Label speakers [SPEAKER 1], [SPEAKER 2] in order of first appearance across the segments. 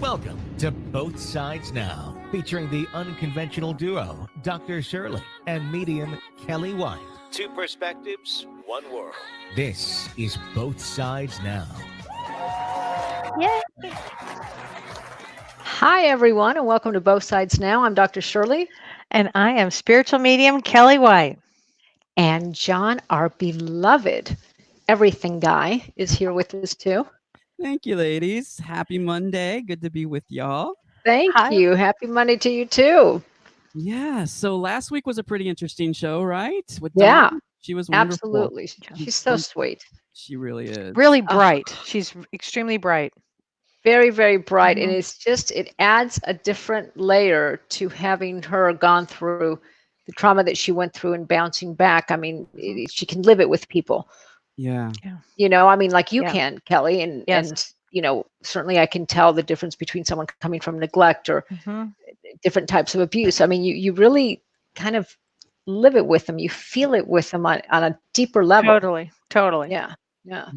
[SPEAKER 1] Welcome to Both Sides Now, featuring the unconventional duo, Dr. Shirley and medium Kelly White. Two perspectives, one world. This is Both Sides Now.
[SPEAKER 2] Yay! Hi, everyone, and welcome to Both Sides Now. I'm Dr. Shirley.
[SPEAKER 3] And I am spiritual medium Kelly White.
[SPEAKER 2] And John, our beloved everything guy, is here with us too.
[SPEAKER 4] Thank you, ladies. Happy Monday. Good to be with y'all.
[SPEAKER 2] Thank
[SPEAKER 3] Hi.
[SPEAKER 2] you. Happy Monday to you too.
[SPEAKER 4] Yeah. So last week was a pretty interesting show, right? With
[SPEAKER 2] Yeah,
[SPEAKER 4] Dawn. She was wonderful.
[SPEAKER 2] absolutely. She's so sweet.
[SPEAKER 4] She really is.
[SPEAKER 3] Really bright. She's extremely bright.
[SPEAKER 2] Very, very bright.
[SPEAKER 3] Mhm.
[SPEAKER 2] And it's just, it adds a different layer to having her gone through the trauma that she went through and bouncing back. I mean, she can live it with people.
[SPEAKER 4] Yeah.
[SPEAKER 2] You know, I mean, like you
[SPEAKER 3] Yeah.
[SPEAKER 2] can, Kelly, and
[SPEAKER 3] Yes.
[SPEAKER 2] and you know, certainly I can tell the difference between someone coming from neglect or
[SPEAKER 3] Mhm.
[SPEAKER 2] different types of abuse. I mean, you really kind of live it with them. You feel it with them on a deeper level.
[SPEAKER 3] Totally.
[SPEAKER 2] Yeah, yeah.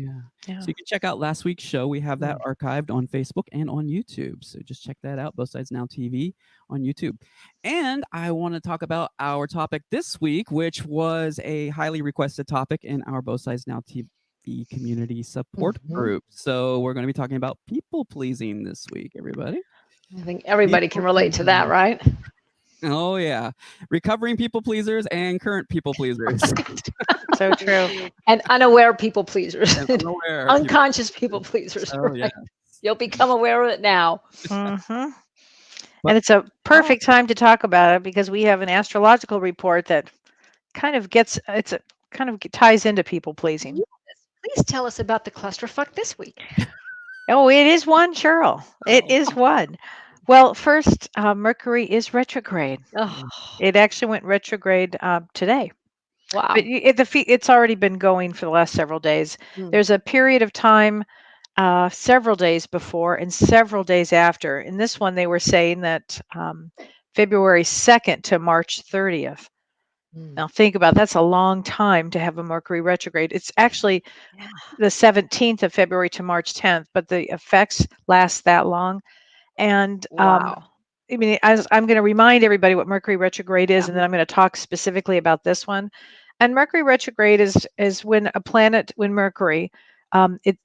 [SPEAKER 3] Yeah.
[SPEAKER 4] So you can check out last week's show. We have that archived on Facebook and on YouTube. So just check that out. Both Sides Now TV on YouTube. And I want to talk about our topic this week, which was a highly requested topic in our Both Sides Now TV community support group. So we're going to be talking about people pleasing this week, everybody.
[SPEAKER 2] I think everybody can relate to that, right?
[SPEAKER 4] Oh, yeah. Recovering people pleasers and current people pleasers.
[SPEAKER 3] So true.
[SPEAKER 2] And unaware people pleasers,
[SPEAKER 4] And unaware
[SPEAKER 2] unconscious people pleasers.
[SPEAKER 4] Oh,
[SPEAKER 2] right?
[SPEAKER 4] yeah.
[SPEAKER 2] You'll become aware of it now.
[SPEAKER 3] Mhm.
[SPEAKER 4] But-
[SPEAKER 3] And it's a perfect time to talk about it because we have an astrological report that kind of ties into people pleasing.
[SPEAKER 2] Please tell us about the clusterfuck this week.
[SPEAKER 3] Oh, it is one, Cheryl. It is one. Well, first, Mercury is retrograde.
[SPEAKER 2] Oh,
[SPEAKER 3] It actually went retrograde today.
[SPEAKER 2] wow.
[SPEAKER 3] But it's already been going for the last several days.
[SPEAKER 2] Mm.
[SPEAKER 3] There's a period of time, several days before and several days after. In this one, they were saying that February 2nd to March 30th. Now think about that's a long time to have a Mercury retrograde. It's actually
[SPEAKER 2] Yeah.
[SPEAKER 3] the 17th of February to March 10th, but the effects last that long. And
[SPEAKER 2] Wow.
[SPEAKER 3] I mean, I'm going to remind everybody what Mercury retrograde is,
[SPEAKER 2] Yeah.
[SPEAKER 3] and then I'm going to talk specifically about this one. And Mercury retrograde is when Mercury,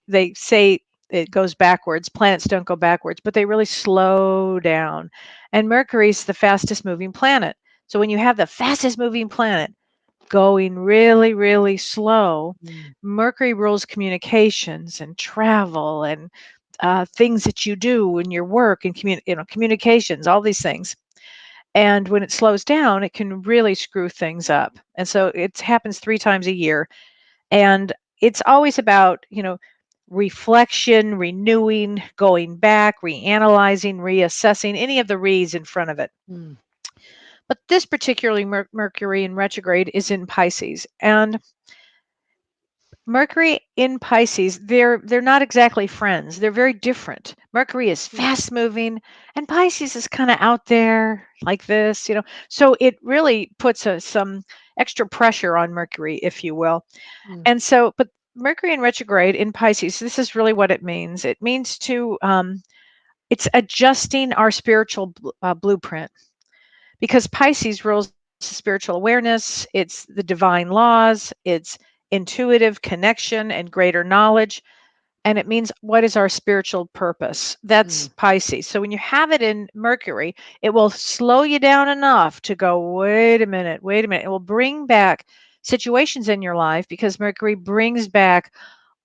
[SPEAKER 3] they say it goes backwards. Planets don't go backwards, but they really slow down. And Mercury's the fastest moving planet. So when you have the fastest moving planet going really, really slow, Mercury rules communications and travel and things that you do in your work and communications, all these things. And when it slows down, it can really screw things up. And so it happens 3 times a year. And it's always about, reflection, renewing, going back, reanalyzing, reassessing, any of the re's in front of it.
[SPEAKER 2] Mm.
[SPEAKER 3] But this particularly Mercury in retrograde is in Pisces. And Mercury in Pisces, they're not exactly friends. They're very different. Mercury is fast moving and Pisces is kind of out there like this, So it really puts some extra pressure on Mercury, if you will.
[SPEAKER 2] Mm.
[SPEAKER 3] And so, but Mercury in retrograde in Pisces, this is really what it means. It means it's adjusting our spiritual blueprint because Pisces rules spiritual awareness, it's the divine laws, it's intuitive connection and greater knowledge. And it means what is our spiritual purpose? That's Pisces. So when you have it in Mercury, it will slow you down enough to go, wait a minute. It will bring back situations in your life because Mercury brings back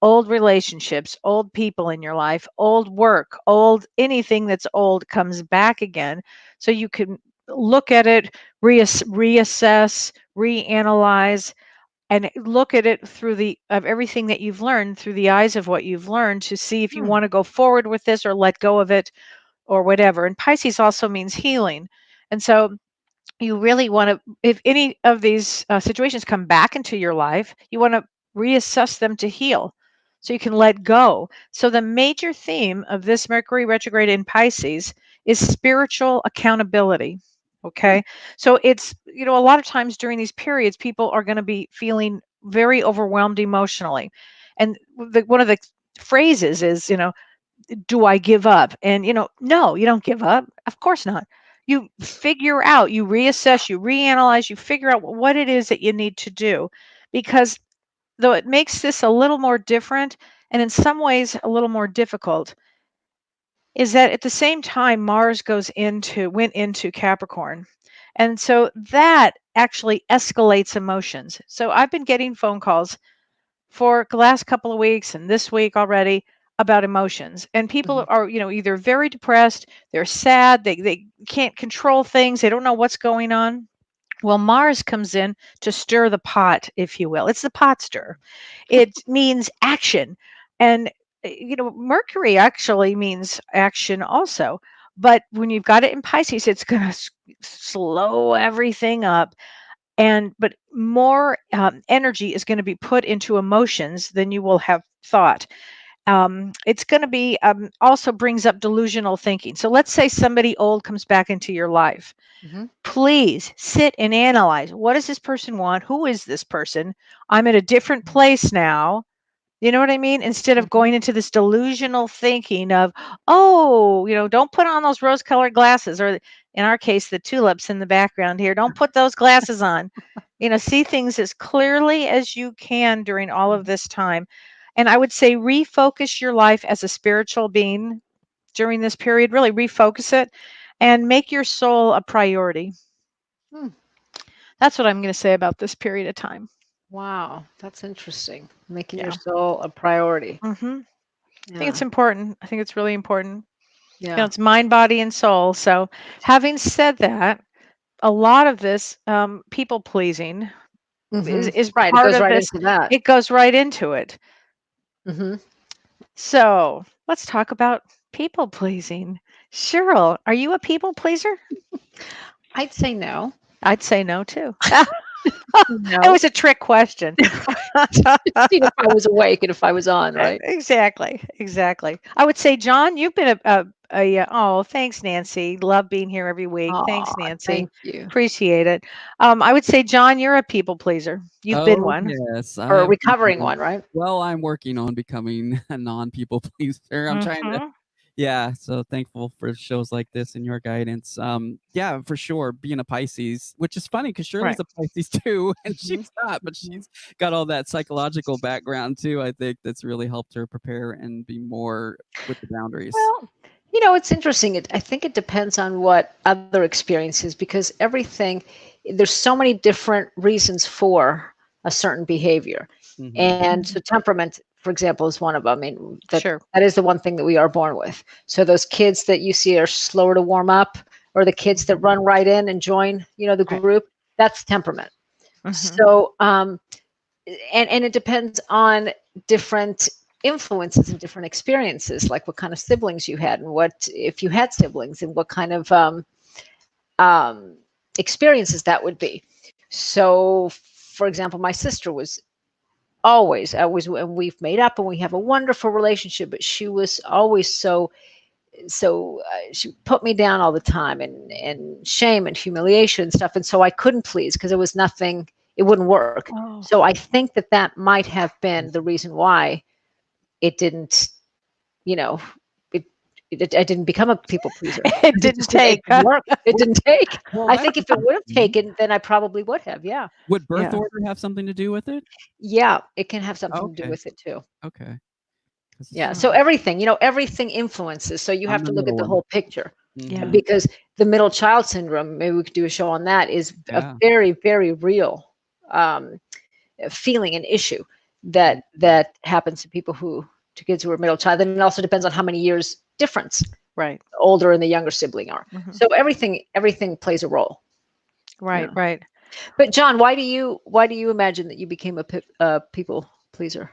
[SPEAKER 3] old relationships, old people in your life, old work, old anything that's old comes back again. So you can look at it, reassess, reanalyze, and look at it through of everything that you've learned through the eyes of what you've learned to see if you want to go forward with this or let go of it or whatever. And Pisces also means healing. And so you really want to, if any of these situations come back into your life, you want to reassess them to heal so you can let go. So the major theme of this Mercury retrograde in Pisces is spiritual accountability. Okay. So it's, a lot of times during these periods, people are going to be feeling very overwhelmed emotionally. And one of the phrases is, do I give up? And, no, you don't give up. Of course not. You figure out, you reassess, you reanalyze, you figure out what it is that you need to do. Because though it makes this a little more different and in some ways a little more difficult, is that at the same time Mars went into Capricorn. And so that actually escalates emotions. So I've been getting phone calls for the last couple of weeks and this week already about emotions. And people are, either very depressed, they're sad, they can't control things, they don't know what's going on. Well, Mars comes in to stir the pot, if you will. It's the pot stir. It means action. And, Mercury actually means action also. But when you've got it in Pisces, it's going to slow everything up. But more energy is going to be put into emotions than you will have thought. It's going to be also brings up delusional thinking. So let's say somebody old comes back into your life. Please sit and analyze. What does this person want? Who is this person? I'm in a different place now. You know what I mean? Instead of going into this delusional thinking of, don't put on those rose-colored glasses, or in our case, the tulips in the background here. Don't put those glasses on. See things as clearly as you can during all of this time. And I would say refocus your life as a spiritual being during this period. Really refocus it and make your soul a priority. That's what I'm going to say about this period of time.
[SPEAKER 2] Wow, that's interesting. Making your soul a priority.
[SPEAKER 3] I think it's important. I think it's really important.
[SPEAKER 2] Yeah.
[SPEAKER 3] It's mind, body, and soul. So having said that, a lot of this people pleasing is
[SPEAKER 2] right.
[SPEAKER 3] part
[SPEAKER 2] It goes
[SPEAKER 3] of
[SPEAKER 2] right
[SPEAKER 3] this.
[SPEAKER 2] into that.
[SPEAKER 3] It goes right into it. So let's talk about people pleasing. Cheryl, are you a people pleaser?
[SPEAKER 2] I'd say no.
[SPEAKER 3] I'd say no too.
[SPEAKER 2] No.
[SPEAKER 3] It was a trick question.
[SPEAKER 2] See if I was awake and if I was on, right?
[SPEAKER 3] Exactly. I would say, John, you've been thanks, Nancy. Love being here every week. Thanks, Nancy.
[SPEAKER 2] Thank you.
[SPEAKER 3] Appreciate it. I would say, John, you're a people pleaser. You've been one.
[SPEAKER 4] Yes.
[SPEAKER 2] Or a recovering one, right?
[SPEAKER 4] Well, I'm working on becoming a non-people pleaser. I'm trying to. Yeah, so thankful for shows like this and your guidance. Yeah, for sure, being a Pisces, which is funny because Shirley's a Pisces too, and she's not, but she's got all that psychological background too. I think that's really helped her prepare and be more with the boundaries.
[SPEAKER 2] Well, it's interesting. I think it depends on what other experiences, because there's so many different reasons for a certain behavior. And so temperament, for example, is one of them. I mean, that is the one thing that we are born with. So those kids that you see are slower to warm up, or the kids that run right in and join, the group, that's temperament. So, and it depends on different influences and different experiences, like what kind of siblings you had, and what, if you had siblings, and what kind of experiences that would be. So, for example, my sister was always, and we've made up and we have a wonderful relationship, but she was always so she put me down all the time, and shame and humiliation and stuff. And so I couldn't please, because it was nothing, it wouldn't work. So I think that might have been the reason why it didn't, I didn't become a people pleaser.
[SPEAKER 3] It didn't take.
[SPEAKER 2] It didn't take. Well, I think if it would have taken, then I probably would have. Yeah.
[SPEAKER 4] Would birth order have something to do with it?
[SPEAKER 2] Yeah, it can have something to do with it too.
[SPEAKER 4] Okay.
[SPEAKER 2] Yeah. So everything, everything influences. So you have to look at the whole picture.
[SPEAKER 3] Yeah.
[SPEAKER 2] Because the middle child syndrome, maybe we could do a show on that, is a very, very real feeling and issue that happens to kids who are middle child. And it also depends on how many years difference the older and the younger sibling are. So everything plays a role.
[SPEAKER 3] Right.
[SPEAKER 2] But John, why do you imagine that you became a people pleaser?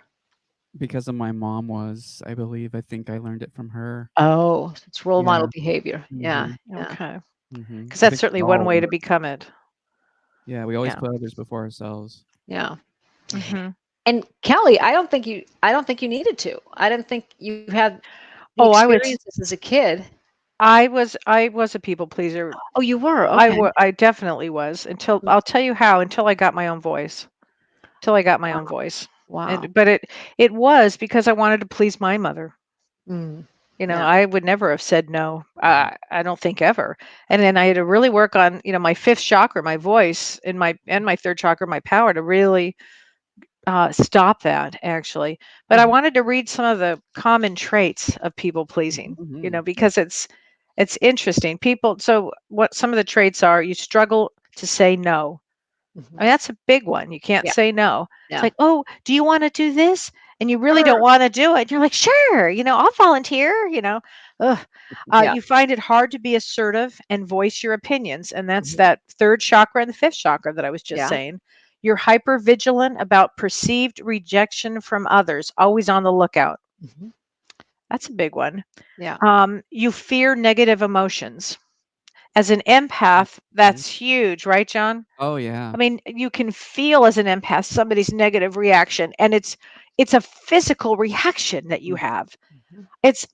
[SPEAKER 4] Because of my mom was, I believe. I think I learned it from her.
[SPEAKER 2] Oh, it's role model behavior. Yeah.
[SPEAKER 3] Okay. Because that's certainly one way to become it.
[SPEAKER 4] Yeah, we always put others before ourselves.
[SPEAKER 2] Yeah. And Kelly, I don't think you needed to. I didn't think you had experiences as a kid.
[SPEAKER 3] I was a people pleaser.
[SPEAKER 2] Oh, you were? Okay.
[SPEAKER 3] I definitely was, until I'll tell you how, until I got my own voice.
[SPEAKER 2] Wow.
[SPEAKER 3] But it was because I wanted to please my mother. You know,
[SPEAKER 2] Yeah.
[SPEAKER 3] I would never have said no. I don't think ever. And then I had to really work on, my fifth chakra, my voice, and my third chakra, my power, to really stop that, actually. But I
[SPEAKER 2] Mhm.
[SPEAKER 3] wanted to read some of the common traits of people pleasing, because it's interesting. People, so what some of the traits are: you struggle to say no. I
[SPEAKER 2] Mhm.
[SPEAKER 3] mean, that's a big one. You can't
[SPEAKER 2] Yeah.
[SPEAKER 3] say no. It's
[SPEAKER 2] Yeah.
[SPEAKER 3] like, oh, do you want to do this? And you really don't
[SPEAKER 2] Sure.
[SPEAKER 3] want to do it. You're like, sure, I'll volunteer, Ugh.
[SPEAKER 2] Yeah.
[SPEAKER 3] You find it hard to be assertive and voice your opinions. And that's
[SPEAKER 2] Mhm.
[SPEAKER 3] that third chakra and the fifth chakra that I was just
[SPEAKER 2] Yeah.
[SPEAKER 3] saying. You're hyper vigilant about perceived rejection from others, always on the lookout.
[SPEAKER 2] Mhm.
[SPEAKER 3] That's a big one.
[SPEAKER 2] Yeah.
[SPEAKER 3] You fear negative emotions. As an empath, that's huge, right, John?
[SPEAKER 4] Oh yeah.
[SPEAKER 3] I mean, you can feel as an empath somebody's negative reaction, and it's a physical reaction that you have.
[SPEAKER 2] Mhm.
[SPEAKER 3] It's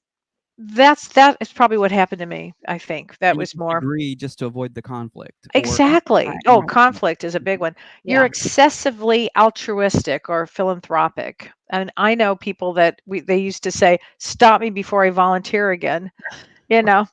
[SPEAKER 3] that is probably what happened to me. I think that
[SPEAKER 4] And you
[SPEAKER 3] was
[SPEAKER 4] can
[SPEAKER 3] more
[SPEAKER 4] agree just to avoid the conflict, or
[SPEAKER 3] exactly.
[SPEAKER 2] Right.
[SPEAKER 3] Oh,
[SPEAKER 4] right.
[SPEAKER 3] conflict is a big one. You're
[SPEAKER 2] Yeah.
[SPEAKER 3] excessively altruistic or philanthropic, and I know people that they used to say, "Stop me before I volunteer again." You know,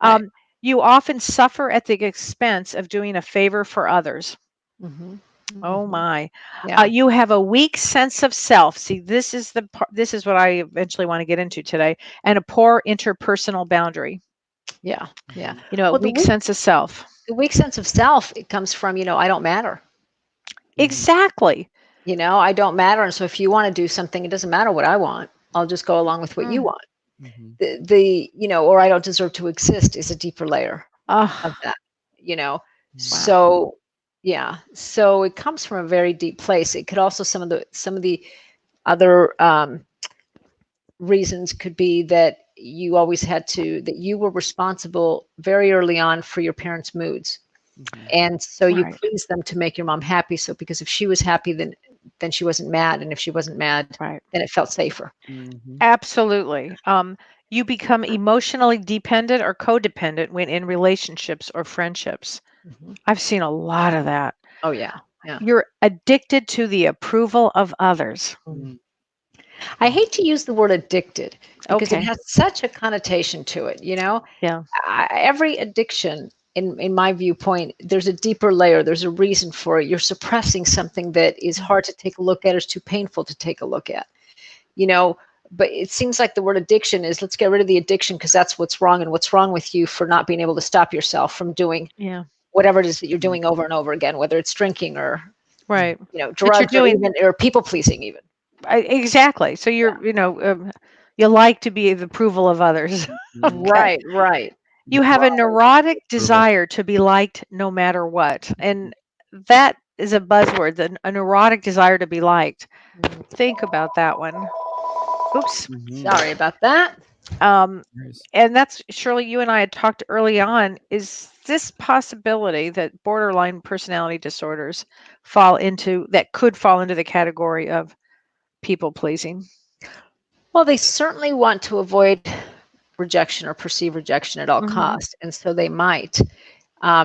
[SPEAKER 2] Right.
[SPEAKER 3] um, you often suffer at the expense of doing a favor for others.
[SPEAKER 2] Mhm.
[SPEAKER 3] Oh
[SPEAKER 2] Mhm.
[SPEAKER 3] my.
[SPEAKER 2] Yeah.
[SPEAKER 3] You have a weak sense of self. See, this is this is what I eventually want to get into today, and a poor interpersonal boundary.
[SPEAKER 2] Yeah. Yeah.
[SPEAKER 3] A
[SPEAKER 2] Well,
[SPEAKER 3] weak sense of self.
[SPEAKER 2] the weak sense of self, it comes from, I don't matter.
[SPEAKER 4] Mhm.
[SPEAKER 3] Exactly.
[SPEAKER 2] I don't matter. And so if you want to do something, it doesn't matter what I want. I'll just go along with what you
[SPEAKER 3] Mm.
[SPEAKER 2] want.
[SPEAKER 4] Mhm.
[SPEAKER 2] Or I don't deserve to exist is a deeper layer of
[SPEAKER 3] Ah,
[SPEAKER 2] that, you know.
[SPEAKER 3] wow.
[SPEAKER 2] So yeah. So it comes from a very deep place. It could also some of the other reasons could be that that you were responsible very early on for your parents' moods.
[SPEAKER 4] Mhm.
[SPEAKER 2] And so you
[SPEAKER 3] Right.
[SPEAKER 2] pleased them to make your mom happy. So because if she was happy, then she wasn't mad. And if she wasn't mad,
[SPEAKER 3] Right.
[SPEAKER 2] then it felt safer.
[SPEAKER 4] Mhm.
[SPEAKER 3] Absolutely. You become emotionally dependent or codependent when in relationships or friendships.
[SPEAKER 2] Mhm.
[SPEAKER 3] I've seen a lot of that.
[SPEAKER 2] Oh yeah. Yeah.
[SPEAKER 3] You're addicted to the approval of others.
[SPEAKER 2] Mm.
[SPEAKER 4] Mhm.
[SPEAKER 2] I hate to use the word addicted because it
[SPEAKER 3] Okay.
[SPEAKER 2] has such a connotation to it.
[SPEAKER 3] Yeah.
[SPEAKER 2] Every addiction, in my viewpoint, there's a deeper layer. There's a reason for it. You're suppressing something that is hard to take a look at, or is too painful to take a look at. You know, but it seems like the word addiction is let's get rid of the addiction because that's what's wrong, and what's wrong with you for not being able to stop yourself from doing
[SPEAKER 3] Yeah.
[SPEAKER 2] whatever it is that you're
[SPEAKER 4] Mhm.
[SPEAKER 2] doing over and over again, whether it's drinking or
[SPEAKER 3] Right. That you're
[SPEAKER 2] drugs or
[SPEAKER 3] doing
[SPEAKER 2] even or people pleasing even.
[SPEAKER 3] exactly. So you like to be the approval of others.
[SPEAKER 4] Mhm.
[SPEAKER 3] Okay.
[SPEAKER 2] Right, right.
[SPEAKER 4] You
[SPEAKER 3] You have a
[SPEAKER 4] thrive on
[SPEAKER 3] neurotic
[SPEAKER 4] approval.
[SPEAKER 3] desire to be liked no matter what. And that is a buzzword, a neurotic desire to be liked.
[SPEAKER 2] Mm.
[SPEAKER 3] Think about that one. Oops.
[SPEAKER 4] Mhm.
[SPEAKER 2] Sorry about that.
[SPEAKER 3] Um,
[SPEAKER 4] Nice.
[SPEAKER 3] and that's Shirley, you and I had talked early on. Is this possibility that borderline personality disorders could fall into the category of people pleasing?
[SPEAKER 2] Well, they certainly want to avoid rejection or perceive rejection at all
[SPEAKER 3] Hmm.
[SPEAKER 2] costs, and so they might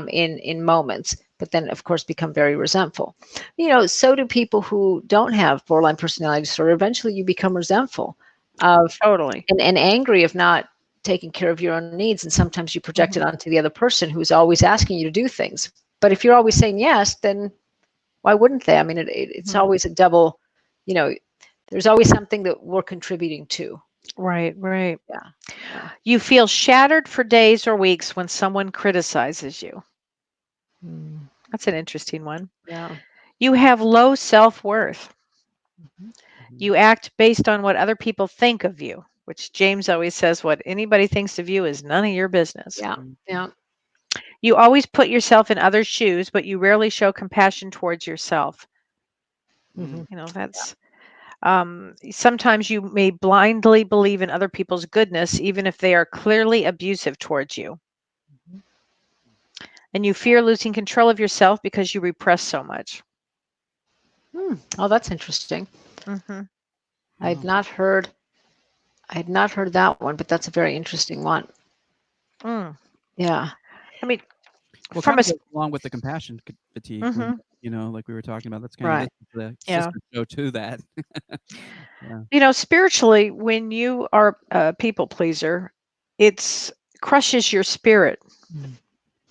[SPEAKER 2] in moments, but then of course become very resentful. So do people who don't have borderline personality disorder. Eventually, you become resentful of
[SPEAKER 3] Totally.
[SPEAKER 2] and angry of not taking care of your own needs, and sometimes you project it
[SPEAKER 3] Hmm.
[SPEAKER 2] onto the other person who's always asking you to do things. But if you're always saying yes, then why wouldn't they? I mean, it's
[SPEAKER 3] Hmm.
[SPEAKER 2] always a double. You know, there's always something that we're contributing to.
[SPEAKER 3] Right, right.
[SPEAKER 2] Yeah, yeah.
[SPEAKER 3] You feel shattered for days or weeks when someone criticizes you.
[SPEAKER 2] Mm,
[SPEAKER 3] That's an interesting one.
[SPEAKER 2] yeah.
[SPEAKER 3] You have low self worth.
[SPEAKER 2] Mhm.
[SPEAKER 4] Mhm.
[SPEAKER 3] You act based on what other people think of you, which James always says, what anybody thinks of you is none of your business.
[SPEAKER 2] Yeah,
[SPEAKER 4] Mhm.
[SPEAKER 2] yeah.
[SPEAKER 3] You always put yourself in others' shoes, but you rarely show compassion towards yourself.
[SPEAKER 4] Mm.
[SPEAKER 2] Hmm.
[SPEAKER 3] That's sometimes you may blindly believe in other people's goodness, even if they are clearly abusive towards you. And you fear losing control of yourself because you repress so much.
[SPEAKER 2] Oh, that's interesting.
[SPEAKER 3] Hmm.
[SPEAKER 2] I had
[SPEAKER 4] Wow.
[SPEAKER 2] not heard I had not heard that one, but that's a very interesting one.
[SPEAKER 3] Mm.
[SPEAKER 2] Yeah.
[SPEAKER 3] I mean,
[SPEAKER 4] Well,
[SPEAKER 3] from
[SPEAKER 4] kind
[SPEAKER 3] a
[SPEAKER 4] of goes along with the compassion fatigue.
[SPEAKER 3] mm-hmm.
[SPEAKER 4] You know, like we were talking about. That's kind of the
[SPEAKER 3] Yeah.
[SPEAKER 4] sister show to that.
[SPEAKER 3] Spiritually, when you are a people pleaser, it's crushes your spirit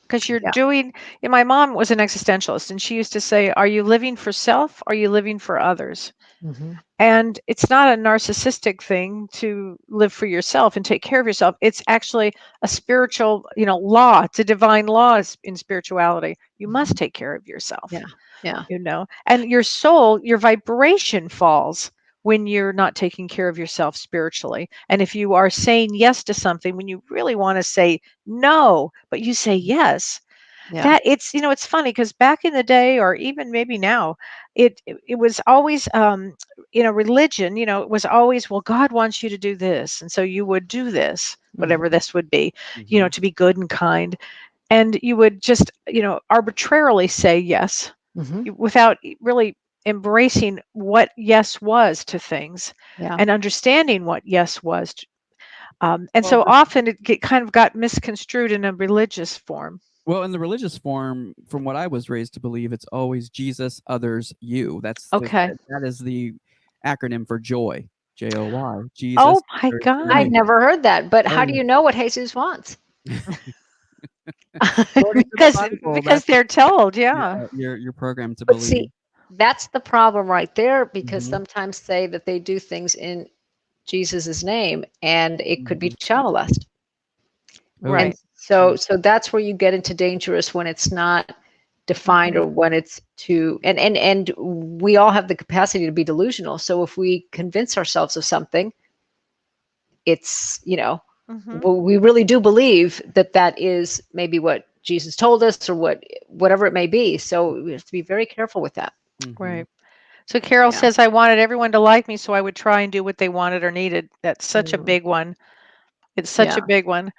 [SPEAKER 3] because you're
[SPEAKER 2] Yeah.
[SPEAKER 3] doing. And my mom was an existentialist, and she used to say, "Are you living for self? Or are you living for others?"
[SPEAKER 2] Mhm.
[SPEAKER 3] And it's not a narcissistic thing to live for yourself and take care of yourself. It's actually a spiritual, law. It's a divine law in spirituality. You must take care of yourself.
[SPEAKER 2] Yeah. Yeah.
[SPEAKER 3] And your soul, your vibration falls when you're not taking care of yourself spiritually. And if you are saying yes to something when you really want to say no, but you say yes,
[SPEAKER 2] Yeah.
[SPEAKER 3] that it's funny because back in the day, or even maybe now, it was always religion, it was always, well, God wants you to do this, and so you would do this, whatever this would be,
[SPEAKER 4] Mhm.
[SPEAKER 3] to be good and kind, and you would just arbitrarily say yes
[SPEAKER 2] Mhm.
[SPEAKER 3] without really embracing what yes was to things
[SPEAKER 2] Yeah.
[SPEAKER 3] and understanding what yes was and
[SPEAKER 2] Well,
[SPEAKER 3] so often it kind of got misconstrued in a religious form.
[SPEAKER 4] Well, in the religious form, from what I was raised to believe, it's always Jesus, others, you.
[SPEAKER 3] Okay.
[SPEAKER 4] That is the acronym for joy. JOY. Jesus.
[SPEAKER 3] Oh my
[SPEAKER 4] others,
[SPEAKER 3] God.
[SPEAKER 2] I
[SPEAKER 4] you.
[SPEAKER 2] never heard that, but how
[SPEAKER 4] Oh,
[SPEAKER 2] do you know what Jesus wants?
[SPEAKER 4] according to the
[SPEAKER 3] because
[SPEAKER 4] Bible,
[SPEAKER 3] because
[SPEAKER 4] that's
[SPEAKER 3] they're told, yeah.
[SPEAKER 4] you're programmed to
[SPEAKER 2] But
[SPEAKER 4] believe.
[SPEAKER 2] see, that's the problem right there, because
[SPEAKER 4] Mhm.
[SPEAKER 2] sometimes say that they do things in Jesus's name, and it could be
[SPEAKER 4] Mhm.
[SPEAKER 2] child molest.
[SPEAKER 4] Oh,
[SPEAKER 3] Right.
[SPEAKER 2] And so that's where you get into dangerous, when it's not defined, or when it's too, and we all have the capacity to be delusional. So if we convince ourselves of something, it's,
[SPEAKER 3] Mhm.
[SPEAKER 2] we really do believe that that is maybe what Jesus told us, or whatever it may be. So we have to be very careful with that.
[SPEAKER 4] Mhm.
[SPEAKER 3] Right. So Carol
[SPEAKER 2] Yeah.
[SPEAKER 3] says, I wanted everyone to like me, so I would try and do what they wanted or needed. That's such a
[SPEAKER 2] Mm.
[SPEAKER 3] big one. It's such
[SPEAKER 2] Yeah.
[SPEAKER 3] a big one.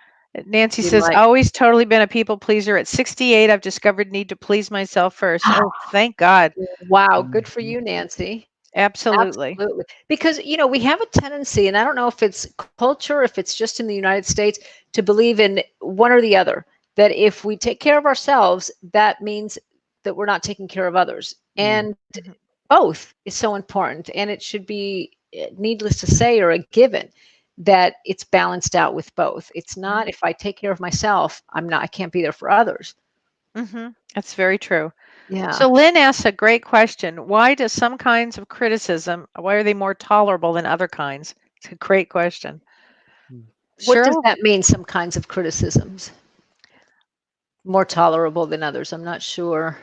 [SPEAKER 3] Nancy
[SPEAKER 2] You
[SPEAKER 3] says,
[SPEAKER 2] like,
[SPEAKER 3] always totally been a people pleaser. At 68, I've discovered need to please myself first. Oh, thank God.
[SPEAKER 2] wow, good for
[SPEAKER 4] Mhm.
[SPEAKER 2] you, Nancy.
[SPEAKER 3] Absolutely.
[SPEAKER 2] Absolutely. Because, we have a tendency, and I don't know if it's culture, if it's just in the United States, to believe in one or the other. That if we take care of ourselves, that means that we're not taking care of others. And
[SPEAKER 3] Mhm.
[SPEAKER 2] both is so important. And it should be, needless to say, or a given, that it's balanced out with both. It's not, if I take care of myself, I can't be there for others.
[SPEAKER 3] That's very true.
[SPEAKER 2] Yeah.
[SPEAKER 3] So Lynn asks a great question. Why do some kinds of criticism, why are they more tolerable than other kinds? It's a great question.
[SPEAKER 4] Mm.
[SPEAKER 2] What does
[SPEAKER 3] Cheryl?
[SPEAKER 2] that mean, some kinds of criticisms? More tolerable than others. I'm not sure.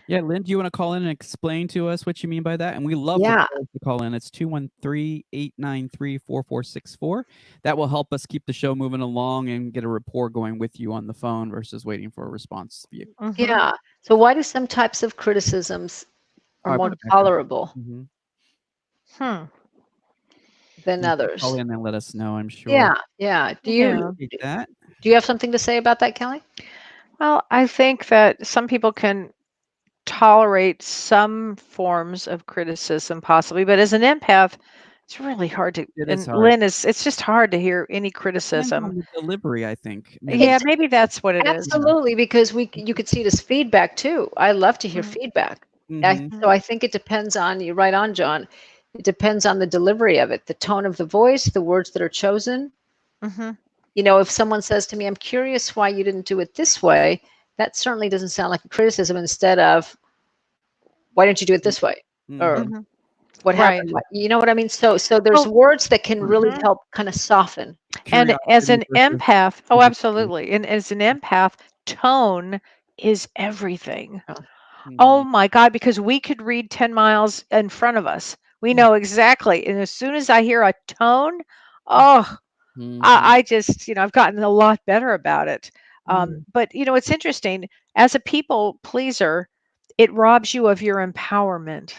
[SPEAKER 4] Yeah, Lynn, do you want to call in and explain to us what you mean by that? And we love for
[SPEAKER 2] Yeah.
[SPEAKER 4] callers to call in. It's 213-893-4464. That will help us keep the show moving along and get a rapport going with you on the phone versus waiting for a response view.
[SPEAKER 3] Mhm.
[SPEAKER 2] Yeah. So why do some types of criticisms are more
[SPEAKER 4] better.
[SPEAKER 2] tolerable
[SPEAKER 4] Mhm.
[SPEAKER 3] Hmm.
[SPEAKER 2] than
[SPEAKER 4] You can
[SPEAKER 2] others?
[SPEAKER 4] call in and let us know, I'm sure.
[SPEAKER 2] Yeah. Yeah. Do you
[SPEAKER 3] Yeah.
[SPEAKER 4] Appreciate that.
[SPEAKER 2] do you have something to say about that, Kelly?
[SPEAKER 3] Well, I think that some people can tolerate some forms of criticism possibly, but as an empath, it's really hard to,
[SPEAKER 4] It is
[SPEAKER 3] and
[SPEAKER 4] hard.
[SPEAKER 3] Lynn, it's just hard to hear any
[SPEAKER 4] Depends
[SPEAKER 3] criticism.
[SPEAKER 4] on the delivery, I think.
[SPEAKER 3] Yeah,
[SPEAKER 2] It's
[SPEAKER 3] maybe that's what it is.
[SPEAKER 2] absolutely, because you could see it as feedback too. I love to hear
[SPEAKER 3] Mhm.
[SPEAKER 2] feedback.
[SPEAKER 4] Mhm.
[SPEAKER 2] So I think it depends on, you're right on, John. It depends on the delivery of it, the tone of the voice, the words that are chosen.
[SPEAKER 3] Mhm.
[SPEAKER 2] If someone says to me, I'm curious why you didn't do it this way, that certainly doesn't sound like a criticism, instead of, why don't you do it this way? Or
[SPEAKER 4] Mhm.
[SPEAKER 3] Mhm.
[SPEAKER 2] what
[SPEAKER 3] Right.
[SPEAKER 2] happened? You know what I mean? So there's
[SPEAKER 3] Well,
[SPEAKER 2] words that can really
[SPEAKER 3] mhm.
[SPEAKER 2] help kind of soften.
[SPEAKER 3] And as
[SPEAKER 4] Curiosity
[SPEAKER 3] an
[SPEAKER 4] versus
[SPEAKER 3] empath, oh,
[SPEAKER 4] negativity.
[SPEAKER 3] absolutely. And as an empath, tone is everything. Oh
[SPEAKER 4] Mhm.
[SPEAKER 3] my God, because we could read 10 miles in front of us. We
[SPEAKER 2] Mm.
[SPEAKER 3] know exactly. And as soon as I hear a tone, oh,
[SPEAKER 4] Mhm.
[SPEAKER 3] I just, I've gotten a lot better about it.
[SPEAKER 2] Mm.
[SPEAKER 3] But, it's interesting. As a people pleaser, it robs you of your empowerment.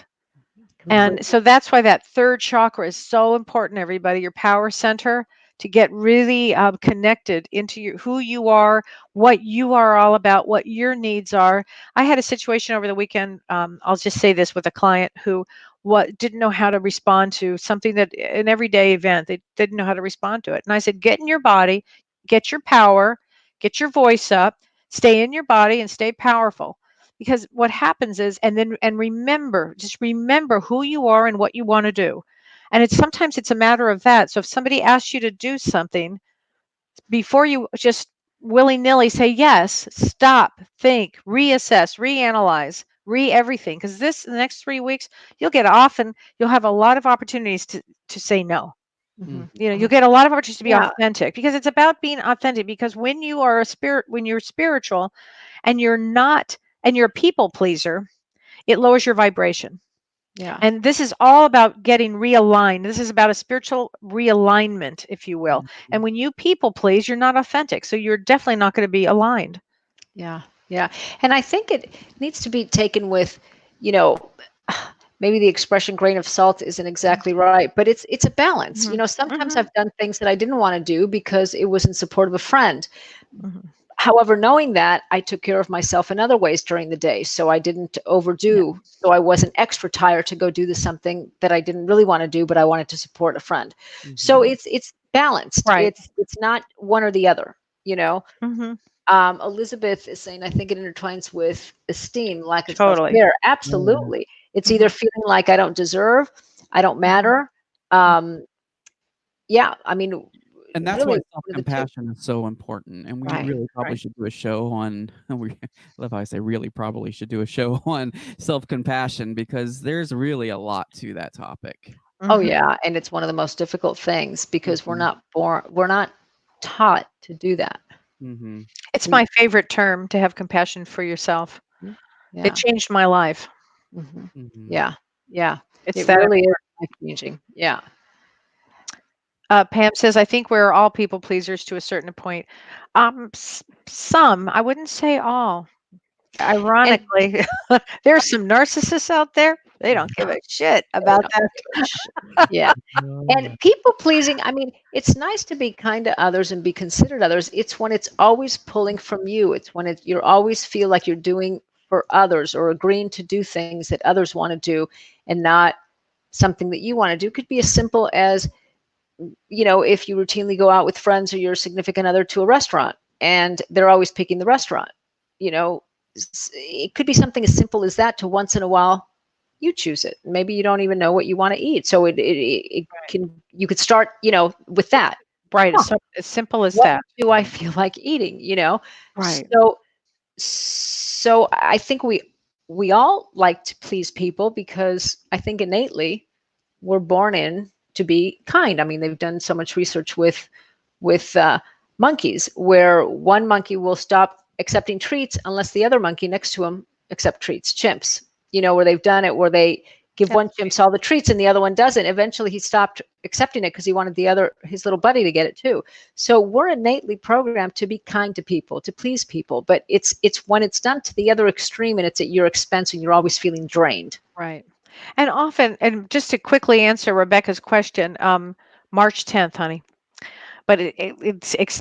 [SPEAKER 3] And
[SPEAKER 2] Completely.
[SPEAKER 3] so that's why that third chakra is so important, everybody, your power center, to get really connected into who you are, what you are all about, what your needs are. I had a situation over the weekend. I'll just say this, with a client who didn't know how to respond to something, that an everyday event, they didn't know how to respond to it. And I said, get in your body, get your power, get your voice up, stay in your body and stay powerful. because what happens is, and remember, just remember who you are and what you want to do. And sometimes it's a matter of that. So if somebody asks you to do something, before you just willy-nilly say yes, stop, think, reassess, reanalyze, everything, because the next 3 weeks you'll get off and you'll have a lot of opportunities to say no.
[SPEAKER 2] Mhm.
[SPEAKER 3] You'll get a lot of opportunities to be
[SPEAKER 2] Yeah.
[SPEAKER 3] authentic, because it's about being authentic. Because when you are when you're spiritual and you're not, and you're a people pleaser, it lowers your vibration.
[SPEAKER 2] Yeah.
[SPEAKER 3] And this is all about getting realigned. This is about a spiritual realignment, if you will. And when you people please, you're not authentic. So you're definitely not going to be aligned.
[SPEAKER 2] Yeah. Yeah. And I think it needs to be taken with, you know, maybe the expression grain of salt isn't exactly right, but it's a balance.
[SPEAKER 3] Mhm.
[SPEAKER 2] You know, sometimes
[SPEAKER 3] Mhm.
[SPEAKER 2] I've done things that I didn't want to do because it was in support of a friend.
[SPEAKER 3] Mhm.
[SPEAKER 2] However, knowing that, I took care of myself in other ways during the day. So I didn't overdo.
[SPEAKER 3] Yeah.
[SPEAKER 2] So I wasn't extra tired to go do something that I didn't really want to do, but I wanted to support a friend. So it's balanced.
[SPEAKER 3] Right.
[SPEAKER 2] It's not one or the other, you know.
[SPEAKER 3] Mhm.
[SPEAKER 2] Elizabeth is saying, I think it intertwines with esteem, lack of
[SPEAKER 3] Totally.
[SPEAKER 2] self-care. Absolutely. It's either feeling like I don't deserve, I don't matter. Yeah, I mean,
[SPEAKER 4] And that's
[SPEAKER 2] really
[SPEAKER 4] why
[SPEAKER 2] one of the two.
[SPEAKER 4] self-compassion is so important, and we
[SPEAKER 2] Right,
[SPEAKER 4] really probably
[SPEAKER 3] right.
[SPEAKER 4] should do a show on we I love how I say really probably should do a show on self-compassion, because there's really a lot to that topic.
[SPEAKER 2] Oh
[SPEAKER 3] Mhm.
[SPEAKER 2] yeah, and it's one of the most difficult things because
[SPEAKER 4] Mhm.
[SPEAKER 2] we're not taught to do that.
[SPEAKER 4] Mhm.
[SPEAKER 3] It's
[SPEAKER 2] We
[SPEAKER 3] my favorite term, to have compassion for yourself. It
[SPEAKER 2] Yeah.
[SPEAKER 3] changed my life.
[SPEAKER 2] Mhm.
[SPEAKER 4] Mhm.
[SPEAKER 2] Yeah. Yeah.
[SPEAKER 3] It's
[SPEAKER 2] It
[SPEAKER 3] that
[SPEAKER 2] really is life changing. Yeah.
[SPEAKER 3] Pam says, I think we're all people pleasers to a certain point. Some, I wouldn't say all.
[SPEAKER 2] And
[SPEAKER 3] Ironically, there's some narcissists out there. They don't give a shit
[SPEAKER 2] they
[SPEAKER 3] about
[SPEAKER 2] don't
[SPEAKER 3] that.
[SPEAKER 2] give a shit. Yeah. And people pleasing, I mean, it's nice to be kind to others and be considerate to others. It's when it's always pulling from you. It's when you always feel like you're doing for others or agreeing to do things that others want to do and not something that you want to do. It could be as simple as, you know, if you routinely go out with friends or your significant other to a restaurant and they're always picking the restaurant, you know, it could be something as simple as that to once in a while you choose it. Maybe you don't even know what you want to eat. So it can, you could start, you know, with that.
[SPEAKER 3] Right.
[SPEAKER 2] Huh,
[SPEAKER 3] As simple as
[SPEAKER 2] what
[SPEAKER 3] that.
[SPEAKER 2] do I feel like eating? You know?
[SPEAKER 3] Right.
[SPEAKER 2] So I think we all like to please people because I think innately we're born in to be kind. I mean, they've done so much research with monkeys, where one monkey will stop accepting treats unless the other monkey next to him accept treats. Chimps, you know, where they've done it, where they give
[SPEAKER 3] Yep.
[SPEAKER 2] one chimp all the treats and the other one doesn't. Eventually, he stopped accepting it because he wanted his little buddy to get it too. So we're innately programmed to be kind to people, to please people, but it's when it's done to the other extreme and it's at your expense and you're always feeling drained.
[SPEAKER 3] Right. And often, and just to quickly answer Rebecca's question, March 10th, honey. But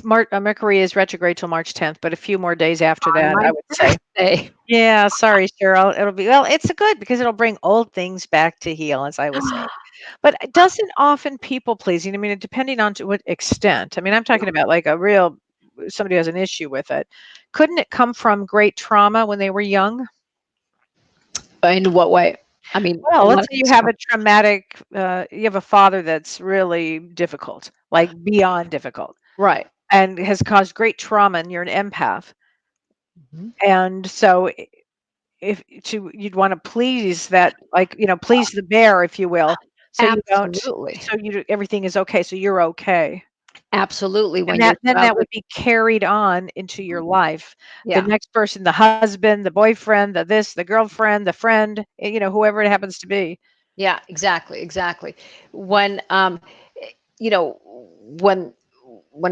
[SPEAKER 3] Mercury is retrograde till March 10th, but a few more days after
[SPEAKER 2] On
[SPEAKER 3] that,
[SPEAKER 2] my
[SPEAKER 3] I would say.
[SPEAKER 2] birthday.
[SPEAKER 3] Yeah, sorry, Cheryl. It'll be, well, it's good because it'll bring old things back to heal, as I was saying. But it doesn't often people pleasing. I mean, depending on to what extent. I mean, I'm talking about like a real somebody who has an issue with it. Couldn't it come from great trauma when they were young?
[SPEAKER 2] In what way? I mean, a
[SPEAKER 3] Well,
[SPEAKER 2] lot
[SPEAKER 3] let's
[SPEAKER 2] of
[SPEAKER 3] say you
[SPEAKER 2] things
[SPEAKER 3] have
[SPEAKER 2] come.
[SPEAKER 3] a traumatic, you have a father that's really difficult, like beyond difficult,
[SPEAKER 2] Right.
[SPEAKER 3] and has caused great trauma, and you're an empath.
[SPEAKER 2] Mhm.
[SPEAKER 3] And so if you'd want to please that, like, please the bear, if you will, so you don't,
[SPEAKER 2] Absolutely.
[SPEAKER 3] everything is okay, so you're okay.
[SPEAKER 2] Absolutely.
[SPEAKER 3] And
[SPEAKER 2] When your
[SPEAKER 3] then that
[SPEAKER 2] childhood,
[SPEAKER 3] would be carried on into your life. The
[SPEAKER 2] yeah,
[SPEAKER 3] next person, the husband, the boyfriend, the girlfriend, the friend, whoever it happens to be.
[SPEAKER 2] yeah, exactly, exactly. When you know, when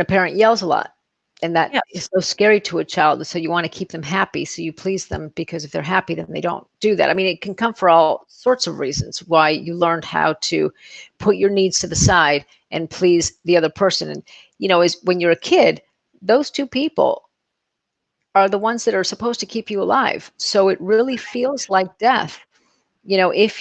[SPEAKER 2] a parent yells a lot, and that
[SPEAKER 3] Yes.
[SPEAKER 2] is so scary to a child, so you want to keep them happy, so you please them because if they're happy, then they don't do that. I mean, it can come for all sorts of reasons why you learned how to put your needs to the side and please the other person. And you know, is when you're a kid, those two people are the ones that are supposed to keep you alive. So it really feels like death, you know, if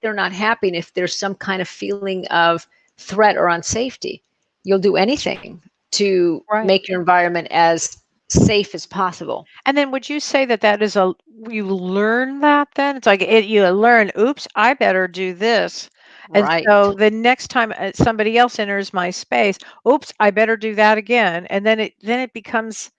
[SPEAKER 2] they're not happy and if there's some kind of feeling of threat or unsafety, you'll do anything to
[SPEAKER 3] Right.
[SPEAKER 2] make your environment as safe as possible.
[SPEAKER 3] And then would you say that that is you learn that then? It's like you learn, oops, I better do this. And
[SPEAKER 2] Right.
[SPEAKER 3] so the next time somebody else enters my space, oops, I better do that again. And then it becomes